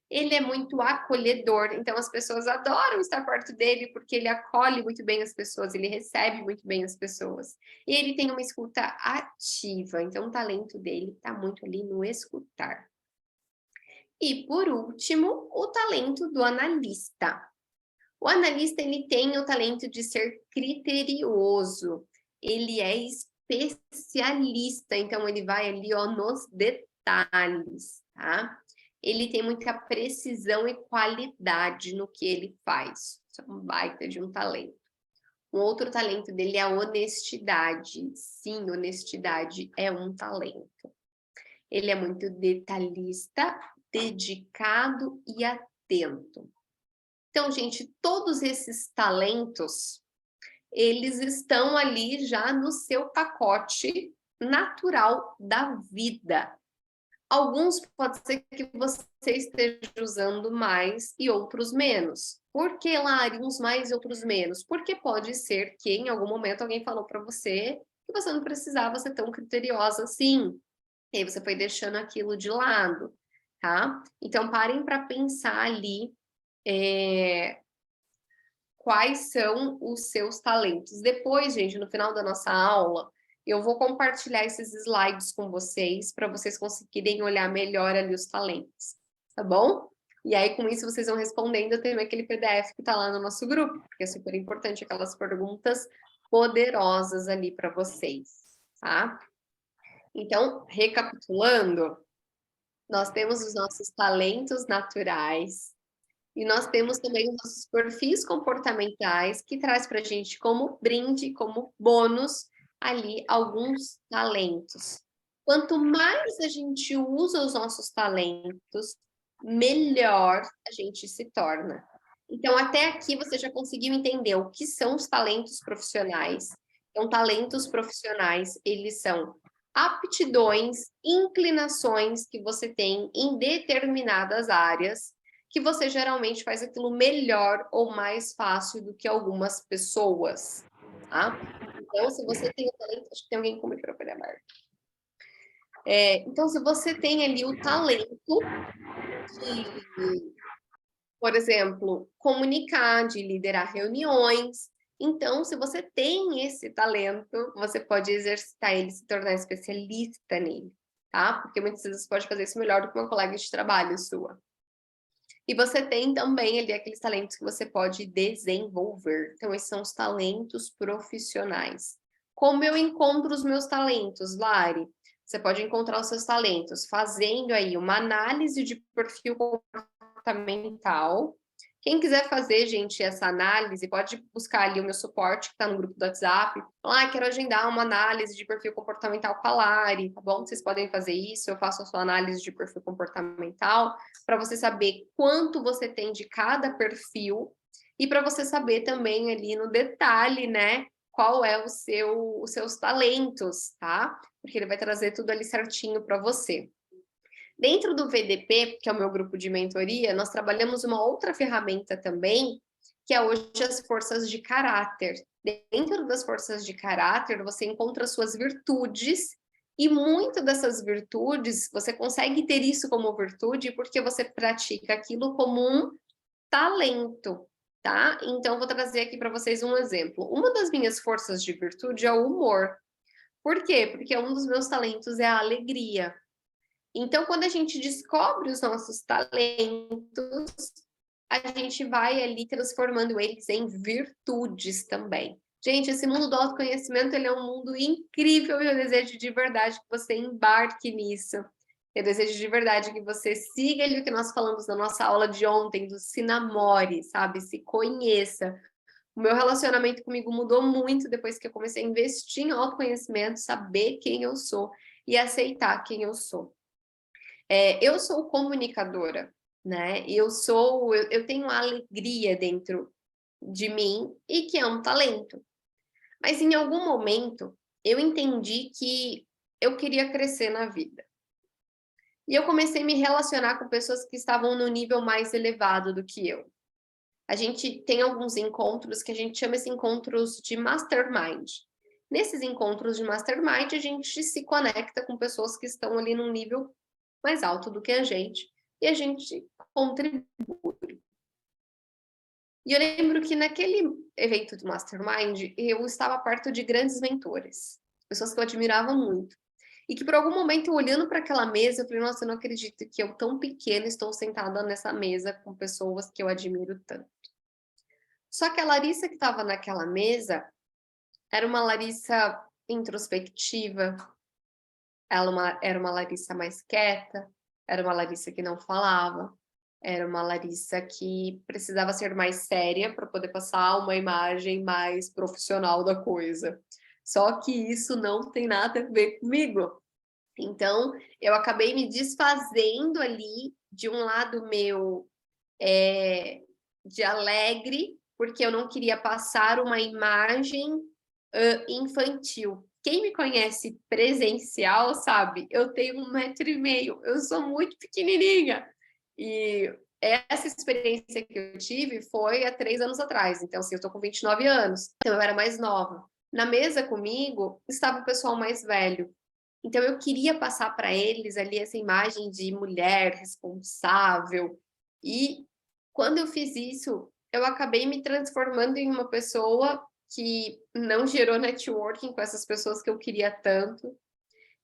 Ele é muito acolhedor, então as pessoas adoram estar perto dele porque ele acolhe muito bem as pessoas, ele recebe muito bem as pessoas. E ele tem uma escuta ativa, então o talento dele está muito ali no escutar. E por último, o talento do analista. O analista, ele tem o talento de ser criterioso, ele é especialista, então ele vai ali ó, nos detalhes, tá? Ele tem muita precisão e qualidade no que ele faz. Isso é um baita de um talento. Um outro talento dele é a honestidade. Sim, honestidade é um talento. Ele é muito detalhista, dedicado e atento. Então, gente, todos esses talentos, eles estão ali já no seu pacote natural da vida. Alguns pode ser que você esteja usando mais e outros menos. Por que, Lari, uns mais e outros menos? Porque pode ser que em algum momento alguém falou para você que você não precisava ser tão criteriosa assim. E aí você foi deixando aquilo de lado, tá? Então parem para pensar ali quais são os seus talentos. Depois, gente, no final da nossa aula, eu vou compartilhar esses slides com vocês para vocês conseguirem olhar melhor ali os talentos, tá bom? E aí, com isso, vocês vão respondendo também aquele PDF que está lá no nosso grupo, porque é super importante aquelas perguntas poderosas ali para vocês, tá? Então, recapitulando, nós temos os nossos talentos naturais, e nós temos também os nossos perfis comportamentais, que traz para a gente como brinde, como bônus, ali alguns talentos. Quanto mais a gente usa os nossos talentos, melhor a gente se torna. Então, até aqui você já conseguiu entender o que são os talentos profissionais. Então, talentos profissionais, eles são aptidões, inclinações que você tem em determinadas áreas, que você geralmente faz aquilo melhor ou mais fácil do que algumas pessoas, tá? Então, se você tem o talento... Acho que tem alguém com o microfone aberto. Então, se você tem ali o talento de, por exemplo, comunicar, de liderar reuniões, então, se você tem esse talento, você pode exercitar ele, se tornar especialista nele, tá? Porque muitas vezes você pode fazer isso melhor do que uma colega de trabalho sua. E você tem também ali aqueles talentos que você pode desenvolver. Então, esses são os talentos profissionais. Como eu encontro os meus talentos, Lari? Você pode encontrar os seus talentos fazendo aí uma análise de perfil comportamental. Quem quiser fazer, gente, essa análise, pode buscar ali o meu suporte, que está no grupo do WhatsApp. Quero agendar uma análise de perfil comportamental com a Lari, tá bom? Vocês podem fazer isso, eu faço a sua análise de perfil comportamental, para você saber quanto você tem de cada perfil, e para você saber também ali no detalhe, né, qual é os seus talentos, tá? Porque ele vai trazer tudo ali certinho para você. Dentro do VDP, que é o meu grupo de mentoria, nós trabalhamos uma outra ferramenta também, que é hoje as forças de caráter. Dentro das forças de caráter, você encontra suas virtudes, e muito dessas virtudes, você consegue ter isso como virtude porque você pratica aquilo como um talento, tá? Então, vou trazer aqui para vocês um exemplo. Uma das minhas forças de virtude é o humor. Por quê? Porque um dos meus talentos é a alegria. Então, quando a gente descobre os nossos talentos, a gente vai ali transformando eles em virtudes também. Gente, esse mundo do autoconhecimento, ele é um mundo incrível e eu desejo de verdade que você embarque nisso. Eu desejo de verdade que você siga ali o que nós falamos na nossa aula de ontem, do se namore, sabe? Se conheça. O meu relacionamento comigo mudou muito depois que eu comecei a investir em autoconhecimento, saber quem eu sou e aceitar quem eu sou. Eu sou comunicadora, né? Eu tenho alegria dentro de mim e que é um talento. Mas em algum momento eu entendi que eu queria crescer na vida. E eu comecei a me relacionar com pessoas que estavam no nível mais elevado do que eu. A gente tem alguns encontros que a gente chama esses encontros de mastermind. Nesses encontros de mastermind, a gente se conecta com pessoas que estão ali num nível mais alto do que a gente, e a gente contribui. E eu lembro que naquele evento do Mastermind, eu estava perto de grandes mentores, pessoas que eu admirava muito. E que por algum momento, olhando para aquela mesa, eu falei, nossa, eu não acredito que eu, tão pequena, estou sentada nessa mesa com pessoas que eu admiro tanto. Só que a Larissa que estava naquela mesa era uma Larissa introspectiva, era uma Larissa mais quieta, era uma Larissa que não falava, era uma Larissa que precisava ser mais séria para poder passar uma imagem mais profissional da coisa. Só que isso não tem nada a ver comigo. Então, eu acabei me desfazendo ali de um lado meu de alegre, porque eu não queria passar uma imagem infantil. Quem me conhece presencial sabe, eu tenho 1,5 m, eu sou muito pequenininha. E essa experiência que eu tive foi há 3 anos atrás. Então, assim, eu tô com 29 anos, então eu era mais nova. Na mesa comigo estava o pessoal mais velho. Então, eu queria passar para eles ali essa imagem de mulher responsável. E quando eu fiz isso, eu acabei me transformando em uma pessoa que não gerou networking com essas pessoas que eu queria tanto.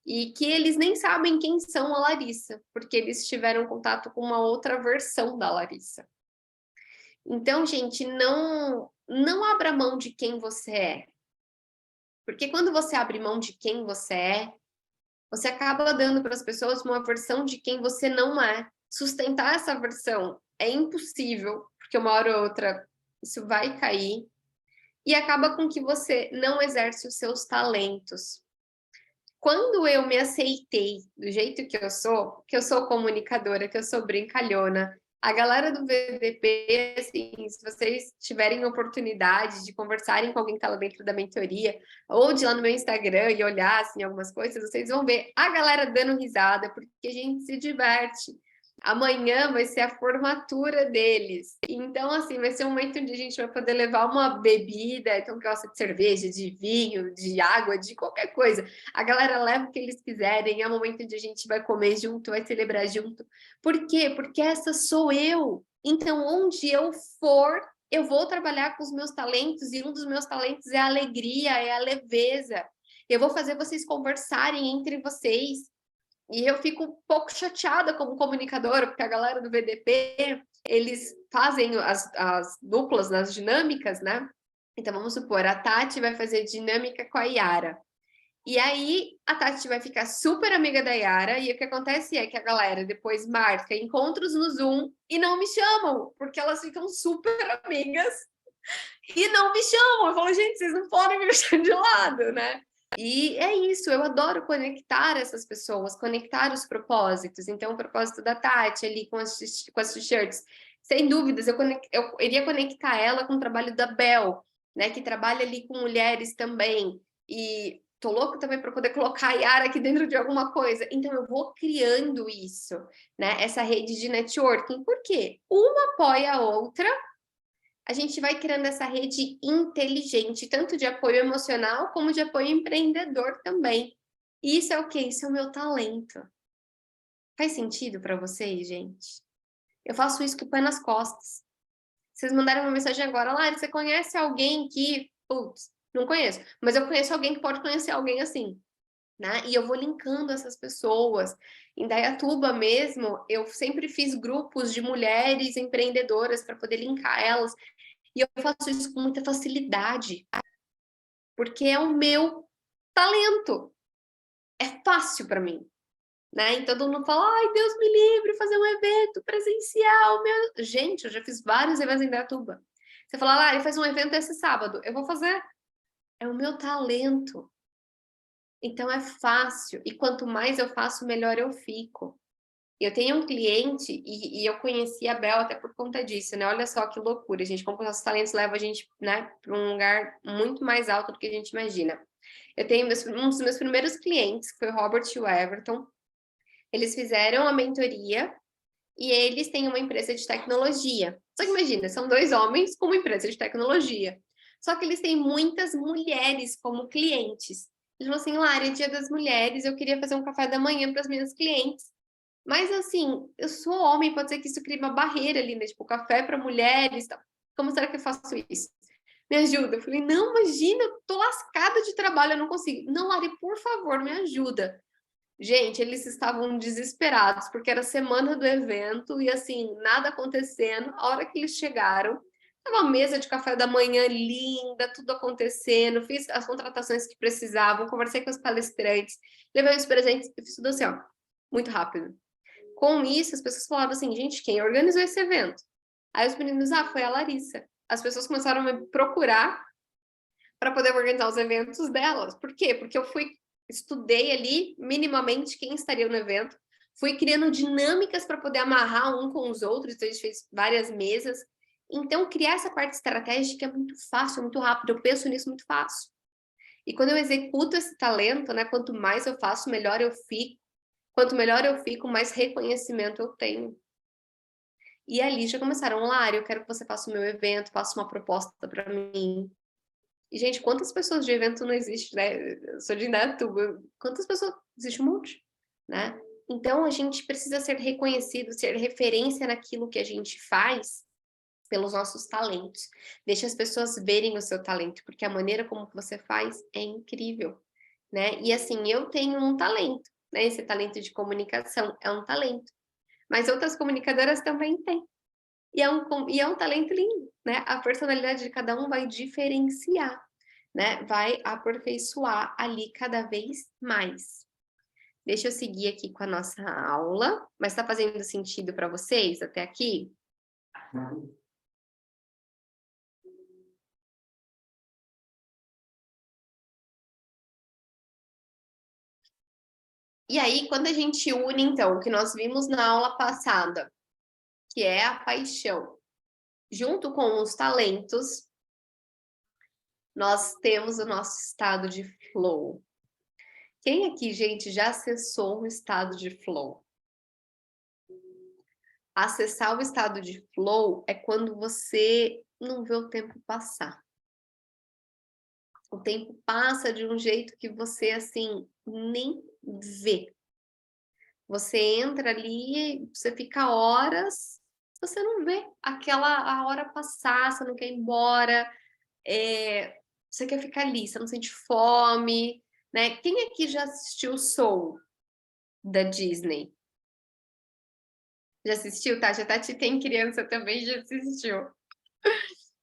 E que eles nem sabem quem são a Larissa, porque eles tiveram contato com uma outra versão da Larissa. Então, gente, não abra mão de quem você é. Porque quando você abre mão de quem você é, você acaba dando para as pessoas uma versão de quem você não é. Sustentar essa versão é impossível, porque uma hora ou outra isso vai cair, e acaba com que você não exerce os seus talentos. Quando eu me aceitei do jeito que eu sou comunicadora, que eu sou brincalhona, a galera do VDP, assim, se vocês tiverem oportunidade de conversarem com alguém que está lá dentro da mentoria, ou de ir lá no meu Instagram e olhar, assim, algumas coisas, vocês vão ver a galera dando risada, porque a gente se diverte. Amanhã vai ser a formatura deles. Então, assim, vai ser um momento onde a gente vai poder levar uma bebida, então gosta de cerveja, de vinho, de água, de qualquer coisa. A galera leva o que eles quiserem, é o momento onde a gente vai comer junto, vai celebrar junto. Por quê? Porque essa sou eu. Então, onde eu for, eu vou trabalhar com os meus talentos, e um dos meus talentos é a alegria, é a leveza. Eu vou fazer vocês conversarem entre vocês. E eu fico um pouco chateada como comunicadora, porque a galera do VDP, eles fazem as duplas nas dinâmicas, né? Então, vamos supor, a Tati vai fazer dinâmica com a Yara. E aí, a Tati vai ficar super amiga da Yara, e o que acontece é que a galera depois marca encontros no Zoom e não me chamam, porque elas ficam super amigas e não me chamam. Eu falo, gente, vocês não podem me deixar de lado, né? E é isso, eu adoro conectar essas pessoas, conectar os propósitos. Então, o propósito da Tati ali com as t-shirts, sem dúvidas, eu iria conectar ela com o trabalho da Bel, né, que trabalha ali com mulheres também. E tô louco também para poder colocar a Yara aqui dentro de alguma coisa. Então, eu vou criando isso, né, essa rede de networking. Por quê? Uma apoia a outra, a gente vai criando essa rede inteligente, tanto de apoio emocional como de apoio empreendedor também. E isso é o quê? Isso é o meu talento. Faz sentido para vocês, gente? Eu faço isso com o pé nas costas. Vocês mandaram uma mensagem agora, Lari, você conhece alguém que... Putz, não conheço. Mas eu conheço alguém que pode conhecer alguém assim, né? E eu vou linkando essas pessoas. Em Dayatuba mesmo, eu sempre fiz grupos de mulheres empreendedoras para poder linkar elas. E eu faço isso com muita facilidade, porque é o meu talento. É fácil para mim, né? Então todo mundo fala, ai, Deus me livre, fazer um evento presencial. Meu... Gente, eu já fiz vários eventos em Dayatuba. Você fala, Lari, faz um evento esse sábado. Eu vou fazer. É o meu talento. Então é fácil. E quanto mais eu faço, melhor eu fico. Eu tenho um cliente, e eu conheci a Bel até por conta disso, né? Olha só que loucura, gente, como os nossos talentos levam a gente, né, para um lugar muito mais alto do que a gente imagina. Eu tenho um dos meus primeiros clientes, que foi o Robert e o Everton. Eles fizeram a mentoria e eles têm uma empresa de tecnologia. Só que imagina, são 2 homens com uma empresa de tecnologia. Só que eles têm muitas mulheres como clientes. Eles falaram assim, Lara, é Dia das Mulheres, eu queria fazer um café da manhã para as minhas clientes. Mas assim, eu sou homem, pode ser que isso crie uma barreira ali, né? Tipo, café para mulheres, tal. Como será que eu faço isso? Me ajuda. Eu falei, não, imagina, eu tô lascada de trabalho, eu não consigo. Não, Lari, por favor, me ajuda. Gente, eles estavam desesperados, porque era a semana do evento e assim, nada acontecendo. A hora que eles chegaram, tava uma mesa de café da manhã linda, tudo acontecendo, fiz as contratações que precisavam, conversei com os palestrantes, levei os presentes e fiz tudo assim, ó, muito rápido. Com isso, as pessoas falavam assim, gente, quem organizou esse evento? Aí os meninos, foi a Larissa. As pessoas começaram a me procurar para poder organizar os eventos delas. Por quê? Porque eu estudei ali minimamente quem estaria no evento, fui criando dinâmicas para poder amarrar um com os outros, então a gente fez várias mesas. Então, criar essa parte estratégica é muito fácil, muito rápido, eu penso nisso muito fácil. E quando eu executo esse talento, né, quanto mais eu faço, melhor eu fico. Quanto melhor eu fico, mais reconhecimento eu tenho. E ali já começaram, Lari, eu quero que você faça o meu evento, faça uma proposta para mim. E, gente, quantas pessoas de evento não existe, né? Eu sou de Indaiatuba, quantas pessoas? Existe um monte, né? Então, a gente precisa ser reconhecido, ser referência naquilo que a gente faz pelos nossos talentos. Deixa as pessoas verem o seu talento, porque a maneira como você faz é incrível, né? E assim, eu tenho um talento, né? Esse talento de comunicação é um talento, mas outras comunicadoras também têm. E é um talento lindo, né? A personalidade de cada um vai diferenciar, né? Vai aperfeiçoar ali cada vez mais. Deixa eu seguir aqui com a nossa aula, mas está fazendo sentido para vocês até aqui? E aí, quando a gente une, então, o que nós vimos na aula passada, que é a paixão, junto com os talentos, nós temos o nosso estado de flow. Quem aqui, gente, já acessou um estado de flow? Acessar o estado de flow é quando você não vê o tempo passar. O tempo passa de um jeito que você, assim, nem vê. Você entra ali, você fica horas, você não vê a hora passar, você não quer ir embora, você quer ficar ali, você não sente fome, né? Quem aqui já assistiu Soul, da Disney? Já assistiu, Tati? A Tati tem criança também, já assistiu.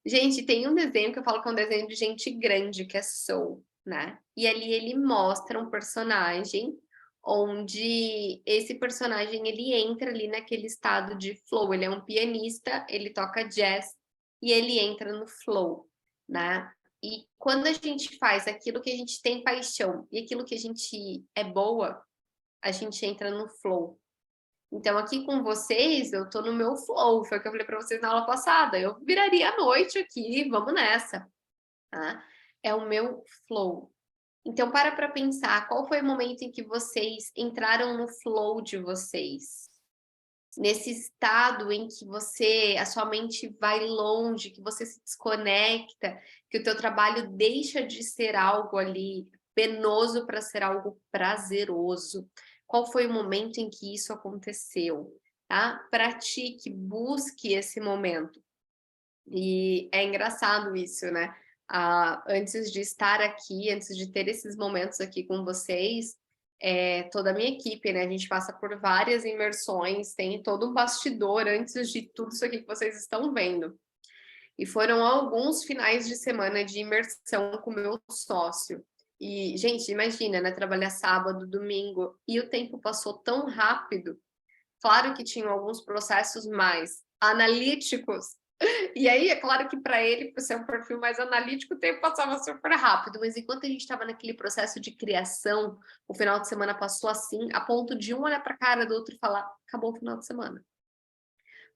Gente, tem um desenho que eu falo que é um desenho de gente grande, que é Soul, né? E ali ele mostra um personagem onde esse personagem ele entra ali naquele estado de flow. Ele é um pianista, ele toca jazz e ele entra no flow, né? E quando a gente faz aquilo que a gente tem paixão e aquilo que a gente é boa, a gente entra no flow. Então, aqui com vocês, eu tô no meu flow, foi o que eu falei para vocês na aula passada. Eu viraria a noite aqui, vamos nessa, tá? É o meu flow. Então, para pensar, qual foi o momento em que vocês entraram no flow de vocês? Nesse estado em que a sua mente vai longe, que você se desconecta, que o teu trabalho deixa de ser algo ali penoso para ser algo prazeroso. Qual foi o momento em que isso aconteceu? Tá? Pratique, busque esse momento. E é engraçado isso, né? Antes de estar aqui, antes de ter esses momentos aqui com vocês, toda a minha equipe, né? A gente passa por várias imersões, tem todo um bastidor antes de tudo isso aqui que vocês estão vendo. E foram alguns finais de semana de imersão com o meu sócio. E, gente, imagina, né? Trabalhar sábado, domingo, e o tempo passou tão rápido. Claro que tinham alguns processos mais analíticos. E aí, é claro que para ele, por ser um perfil mais analítico, o tempo passava super rápido. Mas enquanto a gente estava naquele processo de criação, o final de semana passou assim, a ponto de um olhar para a cara do outro e falar: acabou o final de semana.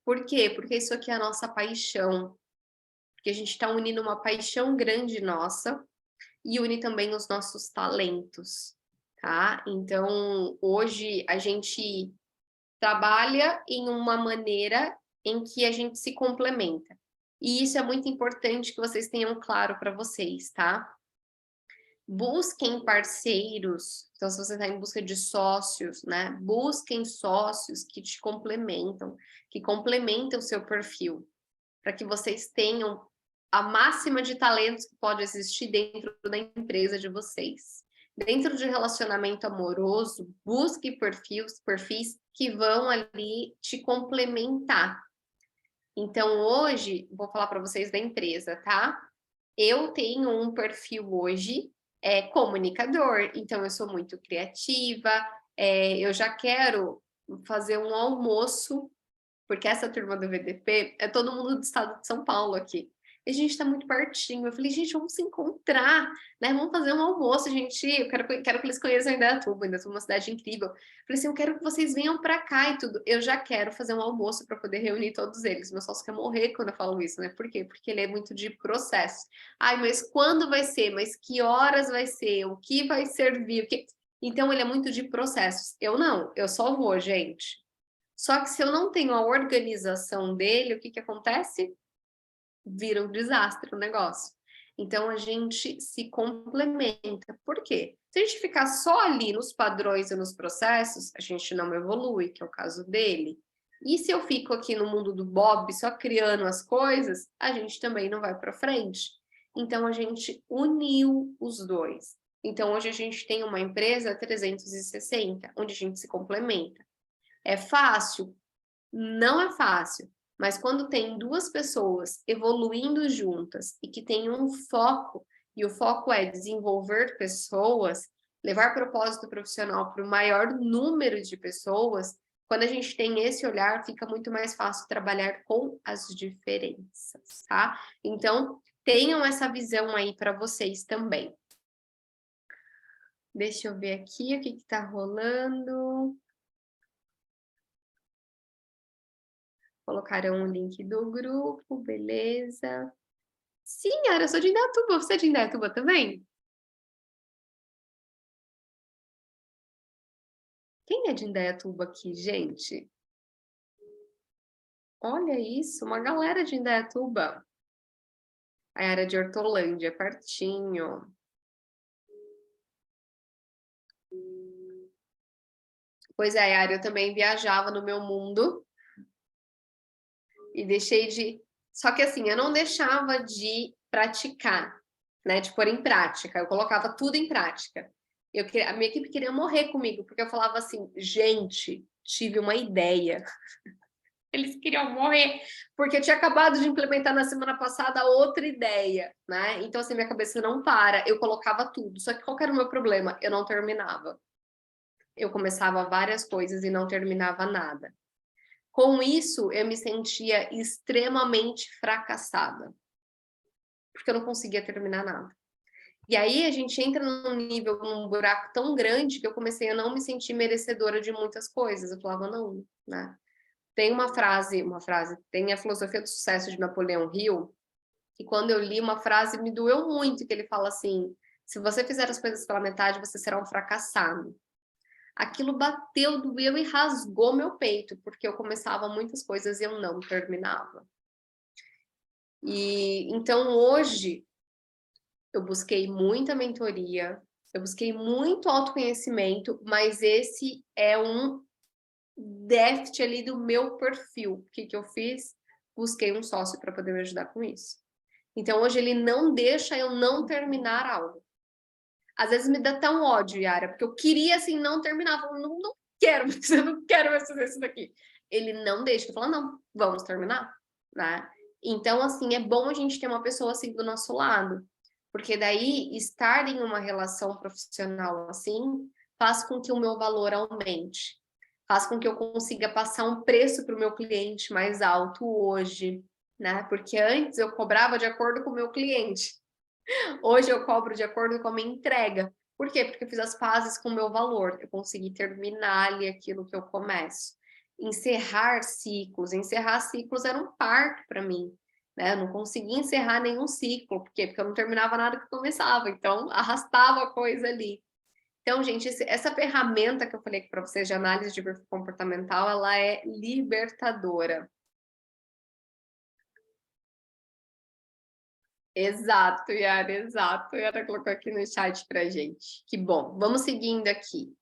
Por quê? Porque isso aqui é a nossa paixão. Porque a gente está unindo uma paixão grande nossa e une também os nossos talentos, tá? Então, hoje a gente trabalha em uma maneira em que a gente se complementa. E isso é muito importante que vocês tenham claro para vocês, tá? Busquem parceiros, então se você está em busca de sócios, né? Busquem sócios que te complementam, que complementem o seu perfil, para que vocês tenham a máxima de talentos que pode existir dentro da empresa de vocês. Dentro de relacionamento amoroso, busque perfis que vão ali te complementar. Então, hoje, vou falar para vocês da empresa, tá? Eu tenho um perfil hoje, comunicador, então eu sou muito criativa, eu já quero fazer um almoço, porque essa turma do VDP é todo mundo do estado de São Paulo aqui. A gente tá muito pertinho. Eu falei, gente, vamos se encontrar, né? Vamos fazer um almoço, gente. Eu quero que eles conheçam Indaiatuba, ainda é uma cidade incrível. Eu falei assim, eu quero que vocês venham pra cá e tudo. Eu já quero fazer um almoço para poder reunir todos eles. Meu sócio quer morrer quando eu falo isso, né? Por quê? Porque ele é muito de processo. Ai, mas quando vai ser? Mas que horas vai ser? O que vai servir? O que... Então, ele é muito de processos. Eu não, eu só vou, gente. Só que se eu não tenho a organização dele, o que que acontece? Vira um desastre o negócio. Então, a gente se complementa. Por quê? Se a gente ficar só ali nos padrões e nos processos, a gente não evolui, que é o caso dele. E se eu fico aqui no mundo do Bob, só criando as coisas, a gente também não vai para frente. Então, a gente uniu os dois. Então, hoje a gente tem uma empresa 360, onde a gente se complementa. É fácil? Não é fácil, mas quando tem duas pessoas evoluindo juntas e que tem um foco, e o foco é desenvolver pessoas, levar propósito profissional para o maior número de pessoas, quando a gente tem esse olhar, fica muito mais fácil trabalhar com as diferenças, tá? Então, tenham essa visão aí para vocês também. Deixa eu ver aqui o que está rolando. Colocaram o link do grupo, beleza. Sim, Yara, eu sou de Indaiatuba. Você é de Indaiatuba também? Quem é de Indaiatuba aqui, gente? Olha isso, uma galera de Indaiatuba. A Yara de Hortolândia, pertinho. Pois é, Yara, eu também viajava no meu mundo e deixei de... Só que assim, eu não deixava de praticar, né? De pôr em prática. Eu colocava tudo em prática. A minha equipe queria morrer comigo, porque eu falava assim, gente, tive uma ideia. Eles queriam morrer, porque eu tinha acabado de implementar na semana passada outra ideia, né? Então, assim, minha cabeça não para, eu colocava tudo. Só que qual que era o meu problema? Eu não terminava. Eu começava várias coisas e não terminava nada. Com isso, eu me sentia extremamente fracassada, porque eu não conseguia terminar nada. E aí a gente entra num nível, num buraco tão grande que eu comecei a não me sentir merecedora de muitas coisas. Eu falava, não, né? Tem tem a filosofia do sucesso de Napoleão Hill, que quando eu li uma frase me doeu muito, que ele fala assim, se você fizer as coisas pela metade, você será um fracassado. Aquilo bateu, doeu e rasgou meu peito, porque eu começava muitas coisas e eu não terminava. E então hoje eu busquei muita mentoria, eu busquei muito autoconhecimento, mas esse é um déficit ali do meu perfil. O que que eu fiz? Busquei um sócio para poder me ajudar com isso. Então, hoje ele não deixa eu não terminar algo. Às vezes me dá tão ódio, Yara, porque eu queria, assim, não terminar. Eu não quero, eu não quero mais fazer isso daqui. Ele não deixa. Eu falo, não, vamos terminar, né? Então, assim, é bom a gente ter uma pessoa assim do nosso lado. Porque daí, estar em uma relação profissional assim, faz com que o meu valor aumente. Faz com que eu consiga passar um preço para o meu cliente mais alto hoje, né? Porque antes eu cobrava de acordo com o meu cliente. Hoje eu cobro de acordo com a minha entrega. Por quê? Porque eu fiz as pazes com o meu valor. Eu consegui terminar ali aquilo que eu começo. Encerrar ciclos era um parto para mim, né? Eu não conseguia encerrar nenhum ciclo. Por quê? Porque eu não terminava nada que começava. Então, arrastava a coisa ali. Então, gente, essa ferramenta que eu falei aqui para vocês de análise de perfil comportamental, ela é libertadora. Exato, Yara, exato. Yara colocou aqui no chat pra gente. Que bom. Vamos seguindo aqui.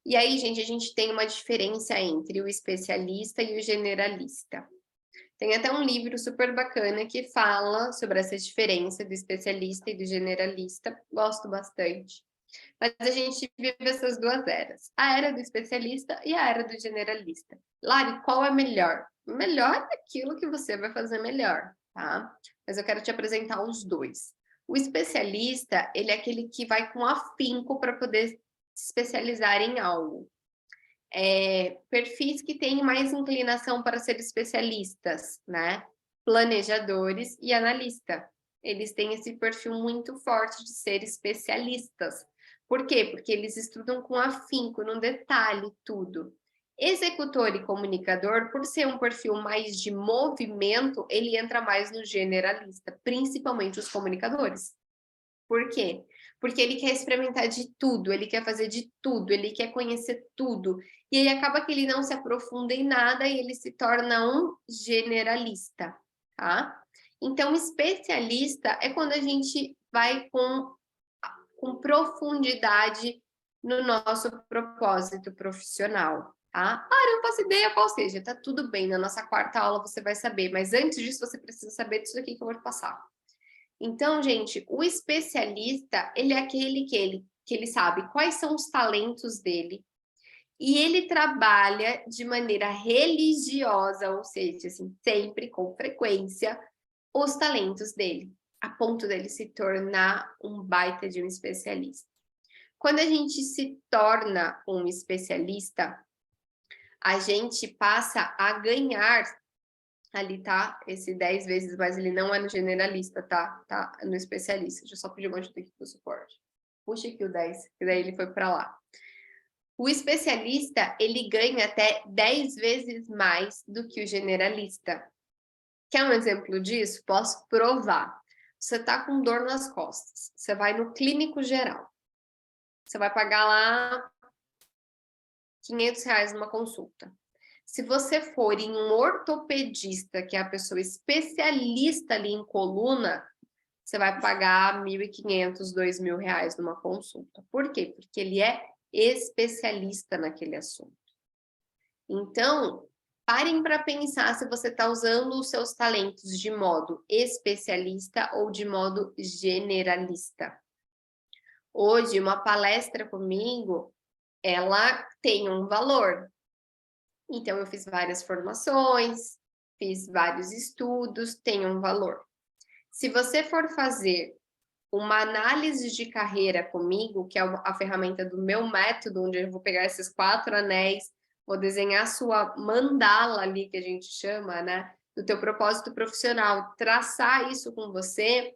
E aí, gente, a gente tem uma diferença entre o especialista e o generalista. Tem até um livro super bacana que fala sobre essa diferença do especialista e do generalista. Gosto bastante. Mas a gente vive essas duas eras. A era do especialista e a era do generalista. Lari, qual é melhor? Melhor é aquilo que você vai fazer melhor, tá? Mas eu quero te apresentar os dois. O especialista, ele é aquele que vai com afinco para poder se especializar em algo. Perfis que têm mais inclinação para ser especialistas, né? planejadores e analista. Eles têm esse perfil muito forte de ser especialistas. Por quê? Porque eles estudam com afinco, no detalhe, tudo. Executor e comunicador, por ser um perfil mais de movimento, ele entra mais no generalista, principalmente os comunicadores. Por quê? Porque ele quer experimentar de tudo, ele quer fazer de tudo, ele quer conhecer tudo. E aí acaba que ele não se aprofunda em nada e ele se torna um generalista, tá? Então, especialista é quando a gente vai com profundidade no nosso propósito profissional, tá? Ah, eu não faço ideia qual seja, tá tudo bem, na nossa quarta aula você vai saber, mas antes disso você precisa saber disso aqui que eu vou te passar. Então, gente, o especialista, ele é aquele que ele sabe quais são os talentos dele e ele trabalha de maneira religiosa, ou seja, assim, sempre com frequência, os talentos dele, a ponto dele se tornar um baita de um especialista. Quando a gente se torna um especialista, a gente passa a ganhar ali, tá? Esse 10 vezes, mas ele não é no generalista, tá? Tá no especialista. Deixa eu só pedir uma ajuda aqui pro suporte. Puxa aqui o 10, que daí ele foi para lá. O especialista, ele ganha até 10 vezes mais do que o generalista. Quer um exemplo disso? Posso provar. Você tá com dor nas costas, você vai no clínico geral. Você vai pagar lá R$ 500 numa consulta. Se você for em um ortopedista, que é a pessoa especialista ali em coluna, você vai pagar R$ 1.500, R$ 2.000 numa consulta. Por quê? Porque ele é especialista naquele assunto. Então, parem para pensar se você está usando os seus talentos de modo especialista ou de modo generalista. Hoje, uma palestra comigo, ela tem um valor. Então, eu fiz várias formações, fiz vários estudos, tem um valor. Se você for fazer uma análise de carreira comigo, que é a ferramenta do meu método, onde eu vou pegar esses 4 anéis, vou desenhar a sua mandala ali, que a gente chama, né? Do teu propósito profissional, traçar isso com você,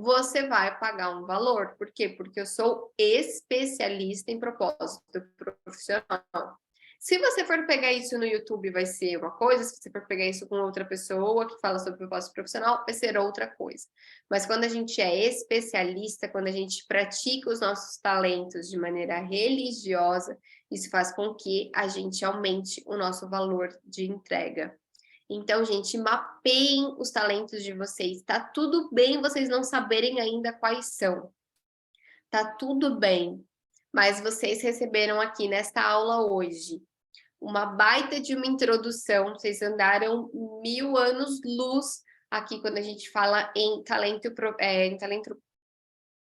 você vai pagar um valor. Por quê? Porque eu sou especialista em propósito profissional. Se você for pegar isso no YouTube, vai ser uma coisa. Se você for pegar isso com outra pessoa que fala sobre propósito profissional, vai ser outra coisa. Mas quando a gente é especialista, quando a gente pratica os nossos talentos de maneira religiosa, isso faz com que a gente aumente o nosso valor de entrega. Então, gente, mapeiem os talentos de vocês. Tá tudo bem vocês não saberem ainda quais são. Tá tudo bem. Mas vocês receberam aqui nesta aula hoje uma baita de uma introdução. Vocês andaram 1000 anos-luz aqui quando a gente fala em talento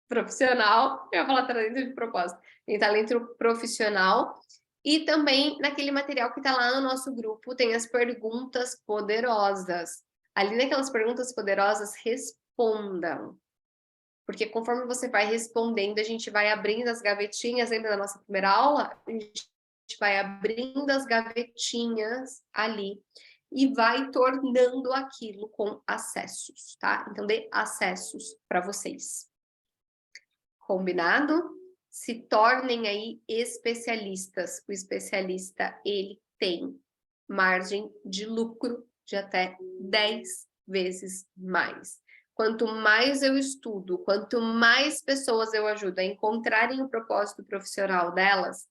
profissional. Eu ia falar talento de propósito. Em talento profissional. E também naquele material que está lá no nosso grupo, tem as perguntas poderosas. Ali naquelas perguntas poderosas, respondam. Porque conforme você vai respondendo, a gente vai abrindo as gavetinhas. Lembra da nossa primeira aula? A gente vai abrindo as gavetinhas ali e vai tornando aquilo com acessos, tá? Então, dê acessos para vocês. Combinado? Se tornem aí especialistas. O especialista, ele tem margem de lucro de até 10 vezes mais. Quanto mais eu estudo, quanto mais pessoas eu ajudo a encontrarem o propósito profissional delas,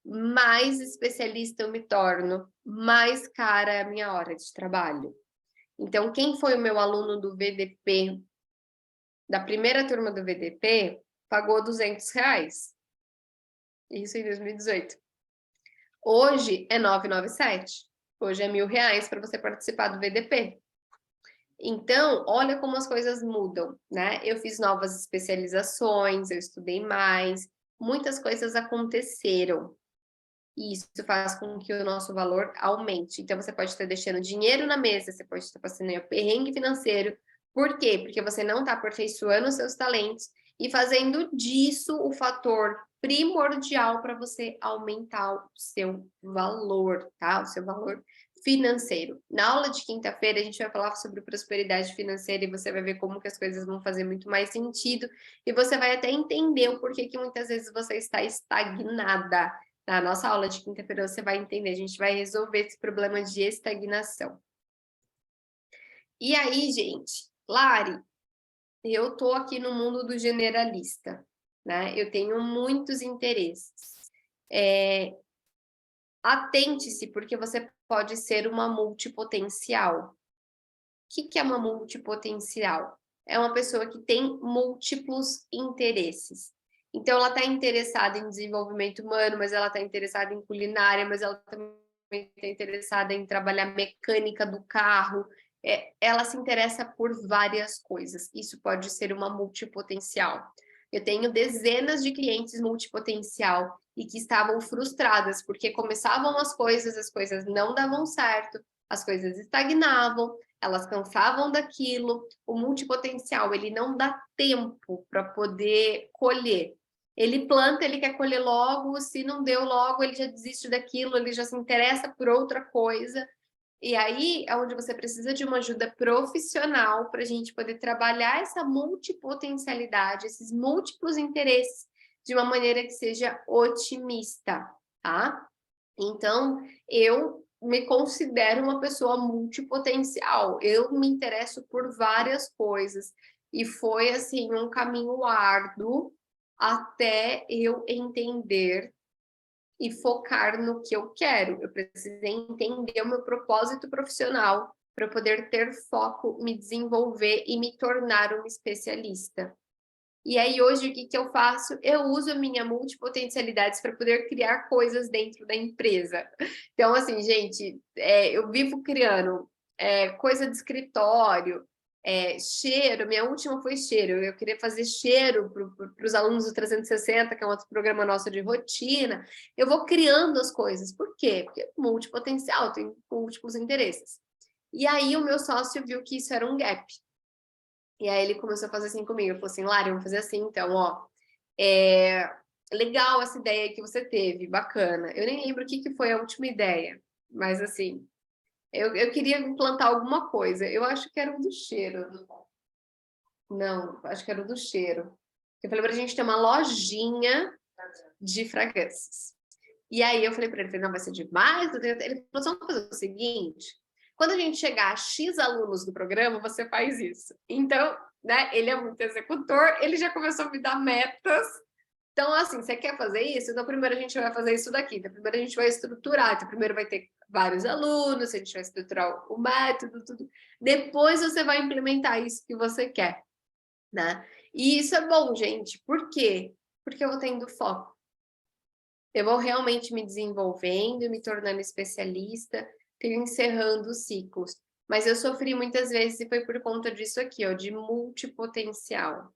mais especialista eu me torno, mais cara é a minha hora de trabalho. Então, quem foi o meu aluno do VDP, da primeira turma do VDP, pagou R$ 200. Isso em 2018. Hoje é 997. Hoje é R$ 1.000 para você participar do VDP. Então, olha como as coisas mudam, né? Eu fiz novas especializações, eu estudei mais, muitas coisas aconteceram. E isso faz com que o nosso valor aumente. Então, você pode estar deixando dinheiro na mesa, você pode estar passando aí o perrengue financeiro. Por quê? Porque você não está aperfeiçoando os seus talentos e fazendo disso o fator primordial para você aumentar o seu valor, tá? O seu valor financeiro. Na aula de quinta-feira, a gente vai falar sobre prosperidade financeira e você vai ver como que as coisas vão fazer muito mais sentido e você vai até entender o porquê que muitas vezes você está estagnada. Na nossa aula de quinta-feira você vai entender, a gente vai resolver esse problema de estagnação. E aí, gente, Lari, eu tô aqui no mundo do generalista, né? Eu tenho muitos interesses. Atente-se, porque você pode ser uma multipotencial. O que é uma multipotencial? É uma pessoa que tem múltiplos interesses. Então, ela está interessada em desenvolvimento humano, mas ela está interessada em culinária, mas ela também está interessada em trabalhar mecânica do carro. Ela se interessa por várias coisas. Isso pode ser uma multipotencial. Eu tenho dezenas de clientes multipotencial e que estavam frustradas porque começavam as coisas não davam certo, as coisas estagnavam, elas cansavam daquilo. O multipotencial, ele não dá tempo para poder colher. Ele planta, ele quer colher logo, se não deu logo, ele já desiste daquilo, ele já se interessa por outra coisa. E aí é onde você precisa de uma ajuda profissional para a gente poder trabalhar essa multipotencialidade, esses múltiplos interesses, de uma maneira que seja otimista, tá? Então, eu me considero uma pessoa multipotencial. Eu me interesso por várias coisas. E foi, assim, um caminho árduo até eu entender e focar no que eu quero. Eu precisei entender o meu propósito profissional para poder ter foco, me desenvolver e me tornar uma especialista. E aí, hoje, o que eu faço? Eu uso a minha multipotencialidades para poder criar coisas dentro da empresa. Então, assim, gente, eu vivo criando coisa de escritório, cheiro. Minha última foi cheiro. Eu queria fazer cheiro para os alunos do 360, que é um outro programa nosso de rotina. Eu vou criando as coisas. Por quê? Porque multipotencial, tem múltiplos interesses. E aí, o meu sócio viu que isso era um gap. E aí ele começou a fazer assim comigo, ele falou assim, Lari, vamos fazer assim então, ó, legal essa ideia que você teve, bacana. Eu nem lembro o que foi a última ideia, mas assim, eu queria implantar alguma coisa, eu acho que era o do cheiro. Não, acho que era o do cheiro. Eu falei pra gente ter uma lojinha de fragrâncias. E aí eu falei pra ele, não, vai ser demais? Ele falou, vamos fazer o seguinte, quando a gente chegar a X alunos do programa, você faz isso. Então, né, ele é muito executor, ele já começou a me dar metas. Então, assim, você quer fazer isso? Então, primeiro a gente vai fazer isso daqui. Então, primeiro a gente vai estruturar. Então, primeiro vai ter vários alunos, a gente vai estruturar o método, tudo. Depois você vai implementar isso que você quer, né? E isso é bom, gente. Por quê? Porque eu vou tendo foco. Eu vou realmente me desenvolvendo, me tornando especialista, encerrando ciclos. Mas eu sofri muitas vezes e foi por conta disso aqui, ó, de multipotencial,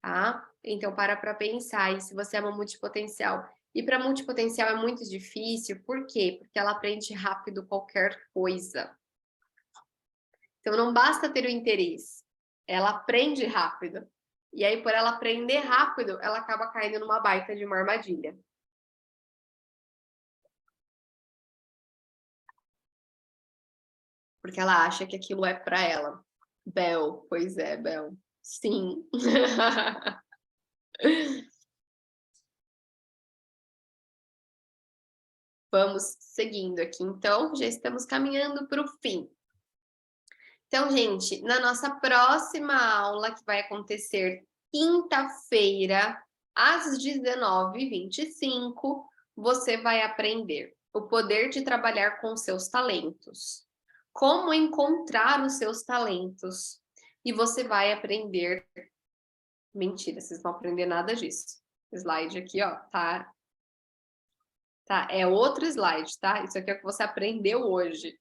tá? Então, para pensar, e se você é uma multipotencial. E para multipotencial é muito difícil, por quê? Porque ela aprende rápido qualquer coisa. Então, não basta ter o interesse, ela aprende rápido. E aí, por ela aprender rápido, ela acaba caindo numa baita de uma armadilha. Porque ela acha que aquilo é para ela. Bel, pois é, Bel. Sim. Vamos seguindo aqui, então, já estamos caminhando para o fim. Então, gente, na nossa próxima aula, que vai acontecer quinta-feira, às 19h25, você vai aprender o poder de trabalhar com seus talentos, como encontrar os seus talentos, e você vai aprender... Mentira, vocês não vão aprender nada disso. O slide aqui, ó, tá? É outro slide, tá? Isso aqui é o que você aprendeu hoje.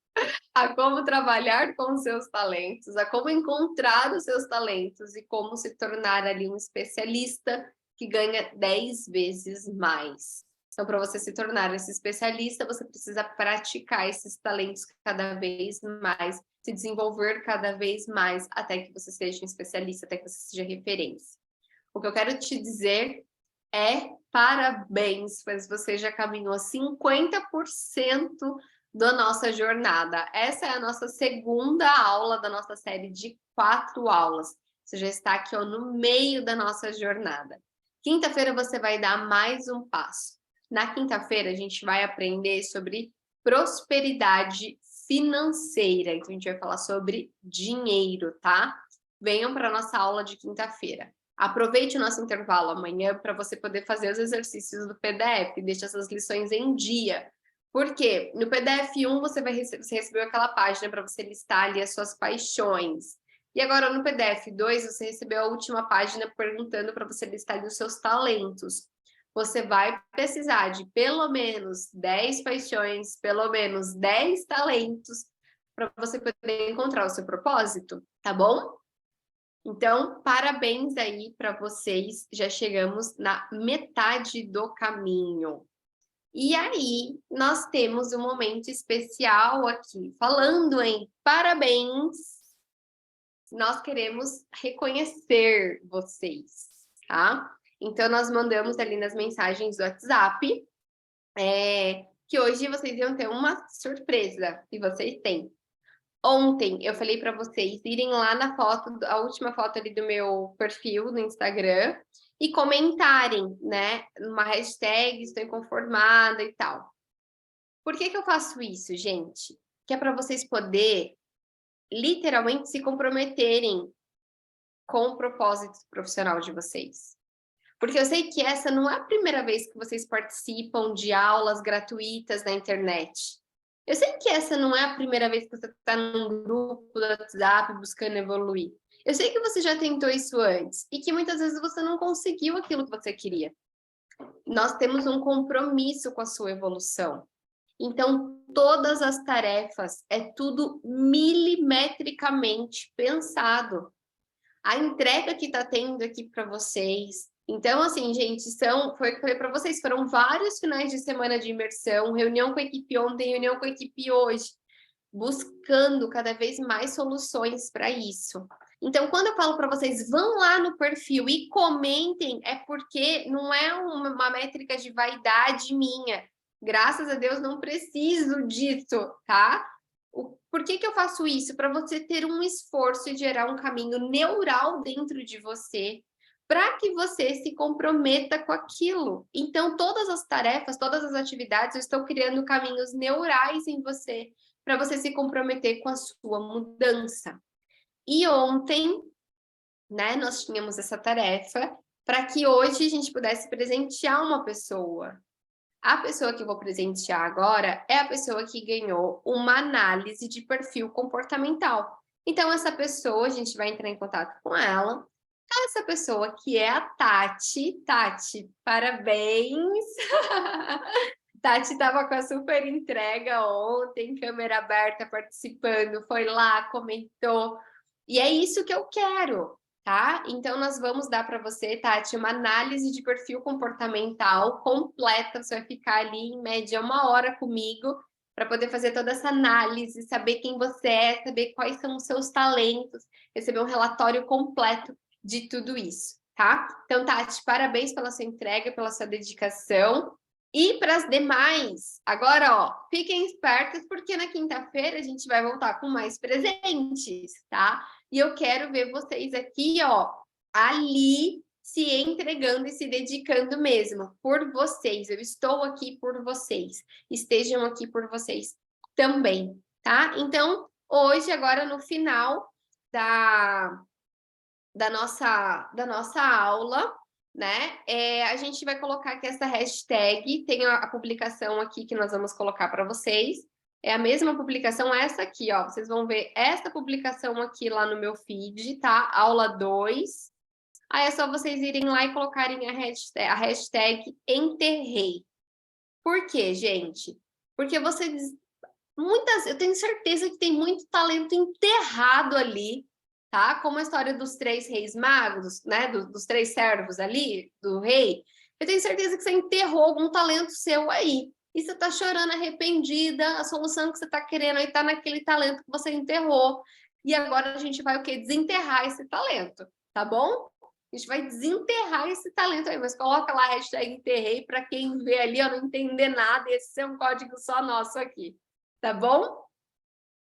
A como trabalhar com os seus talentos, a como encontrar os seus talentos e como se tornar ali um especialista que ganha 10 vezes mais. Então, para você se tornar esse especialista, você precisa praticar esses talentos cada vez mais, se desenvolver cada vez mais, até que você seja um especialista, até que você seja referência. O que eu quero te dizer é parabéns, pois você já caminhou 50% da nossa jornada. Essa é a nossa segunda aula da nossa série de 4 aulas. Você já está aqui, ó, no meio da nossa jornada. Quinta-feira você vai dar mais um passo. Na quinta-feira a gente vai aprender sobre prosperidade financeira. Então a gente vai falar sobre dinheiro, tá? Venham para a nossa aula de quinta-feira. Aproveite o nosso intervalo amanhã para você poder fazer os exercícios do PDF, deixe essas lições em dia. Porque no PDF 1 você recebeu aquela página para você listar ali as suas paixões. E agora no PDF 2 você recebeu a última página perguntando para você listar ali os seus talentos. Você vai precisar de pelo menos 10 paixões, pelo menos 10 talentos para você poder encontrar o seu propósito, tá bom? Então, parabéns aí para vocês, já chegamos na metade do caminho. E aí, nós temos um momento especial aqui, falando em parabéns, nós queremos reconhecer vocês, tá? Então, nós mandamos ali nas mensagens do WhatsApp, que hoje vocês iam ter uma surpresa, e vocês têm. Ontem eu falei para vocês irem lá na foto, a última foto ali do meu perfil no Instagram e comentarem, né? Uma hashtag, estou inconformada e tal. Por que eu faço isso, gente? Que é para vocês poderem, literalmente, se comprometerem com o propósito profissional de vocês. Porque eu sei que essa não é a primeira vez que vocês participam de aulas gratuitas na internet. Eu sei que essa não é a primeira vez que você está num grupo do WhatsApp buscando evoluir. Eu sei que você já tentou isso antes e que muitas vezes você não conseguiu aquilo que você queria. Nós temos um compromisso com a sua evolução. Então, todas as tarefas é tudo milimetricamente pensado. A entrega que está tendo aqui para vocês. Então, assim, gente, foi o que eu falei para vocês, foram vários finais de semana de imersão, reunião com a equipe ontem, reunião com a equipe hoje, buscando cada vez mais soluções para isso. Então, quando eu falo para vocês, vão lá no perfil e comentem, é porque não é uma métrica de vaidade minha. Graças a Deus, não preciso disso, tá? Por que eu faço isso? Para você ter um esforço e gerar um caminho neural dentro de você, para que você se comprometa com aquilo. Então, todas as tarefas, todas as atividades, eu estou criando caminhos neurais em você, para você se comprometer com a sua mudança. E ontem, né, nós tínhamos essa tarefa, para que hoje a gente pudesse presentear uma pessoa. A pessoa que eu vou presentear agora é a pessoa que ganhou uma análise de perfil comportamental. Então, essa pessoa, a gente vai entrar em contato com ela. Essa pessoa que é a Tati. Tati, parabéns! Tati estava com a super entrega ontem, câmera aberta, participando, foi lá, comentou. E é isso que eu quero, tá? Então, nós vamos dar para você, Tati, uma análise de perfil comportamental completa. Você vai ficar ali, em média, 1 hora comigo, para poder fazer toda essa análise, saber quem você é, saber quais são os seus talentos, receber um relatório completo de tudo isso, tá? Então, Tati, parabéns pela sua entrega, pela sua dedicação. E para as demais, agora, ó, fiquem espertos, porque na quinta-feira a gente vai voltar com mais presentes, tá? E eu quero ver vocês aqui, ó, ali se entregando e se dedicando mesmo por vocês. Eu estou aqui por vocês. Estejam aqui por vocês também, tá? Então, hoje, agora no final da nossa aula, né? A gente vai colocar aqui essa hashtag, tem a publicação aqui que nós vamos colocar para vocês. É a mesma publicação, essa aqui, ó. Vocês vão ver essa publicação aqui lá no meu feed, tá? Aula 2. Aí é só vocês irem lá e colocarem a hashtag enterrei. Por quê, gente? Porque eu tenho certeza que tem muito talento enterrado ali, tá? Como a história dos 3 reis magos, né? Dos 3 servos ali, do rei. Eu tenho certeza que você enterrou algum talento seu aí. E você tá chorando arrependida, a solução que você tá querendo aí tá naquele talento que você enterrou. E agora a gente vai o quê? Desenterrar esse talento, tá bom? A gente vai desenterrar esse talento aí, mas coloca lá a hashtag enterrei para quem vê ali, ó, não entender nada, esse é um código só nosso aqui. Tá bom?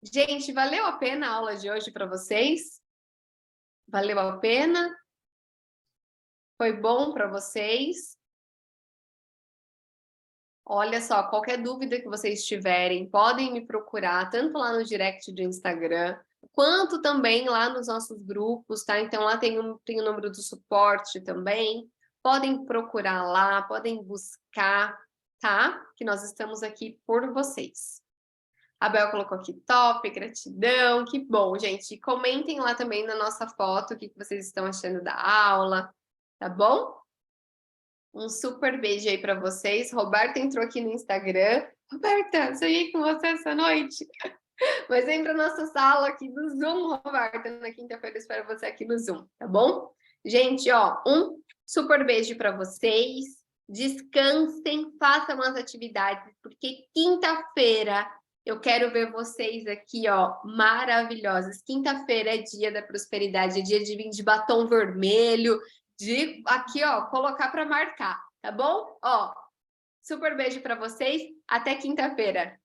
Gente, valeu a pena a aula de hoje para vocês? Valeu a pena? Foi bom para vocês? Olha só, qualquer dúvida que vocês tiverem, podem me procurar, tanto lá no direct do Instagram, quanto também lá nos nossos grupos, tá? Então lá tem o número do suporte também. Podem procurar lá, podem buscar, tá? Que nós estamos aqui por vocês. A Bel colocou aqui top, gratidão, que bom, gente. Comentem lá também na nossa foto o que vocês estão achando da aula, tá bom? Um super beijo aí para vocês. Roberta entrou aqui no Instagram. Roberta, sonhei com você essa noite. Mas vem para nossa sala aqui do Zoom, Roberta. Na quinta-feira eu espero você aqui no Zoom, tá bom? Gente, ó, um super beijo para vocês. Descansem, façam as atividades, porque quinta-feira eu quero ver vocês aqui, ó, maravilhosas. Quinta-feira é dia da prosperidade, é dia de vir de batom vermelho, de aqui, ó, colocar para marcar, tá bom? Ó, super beijo para vocês. Até quinta-feira.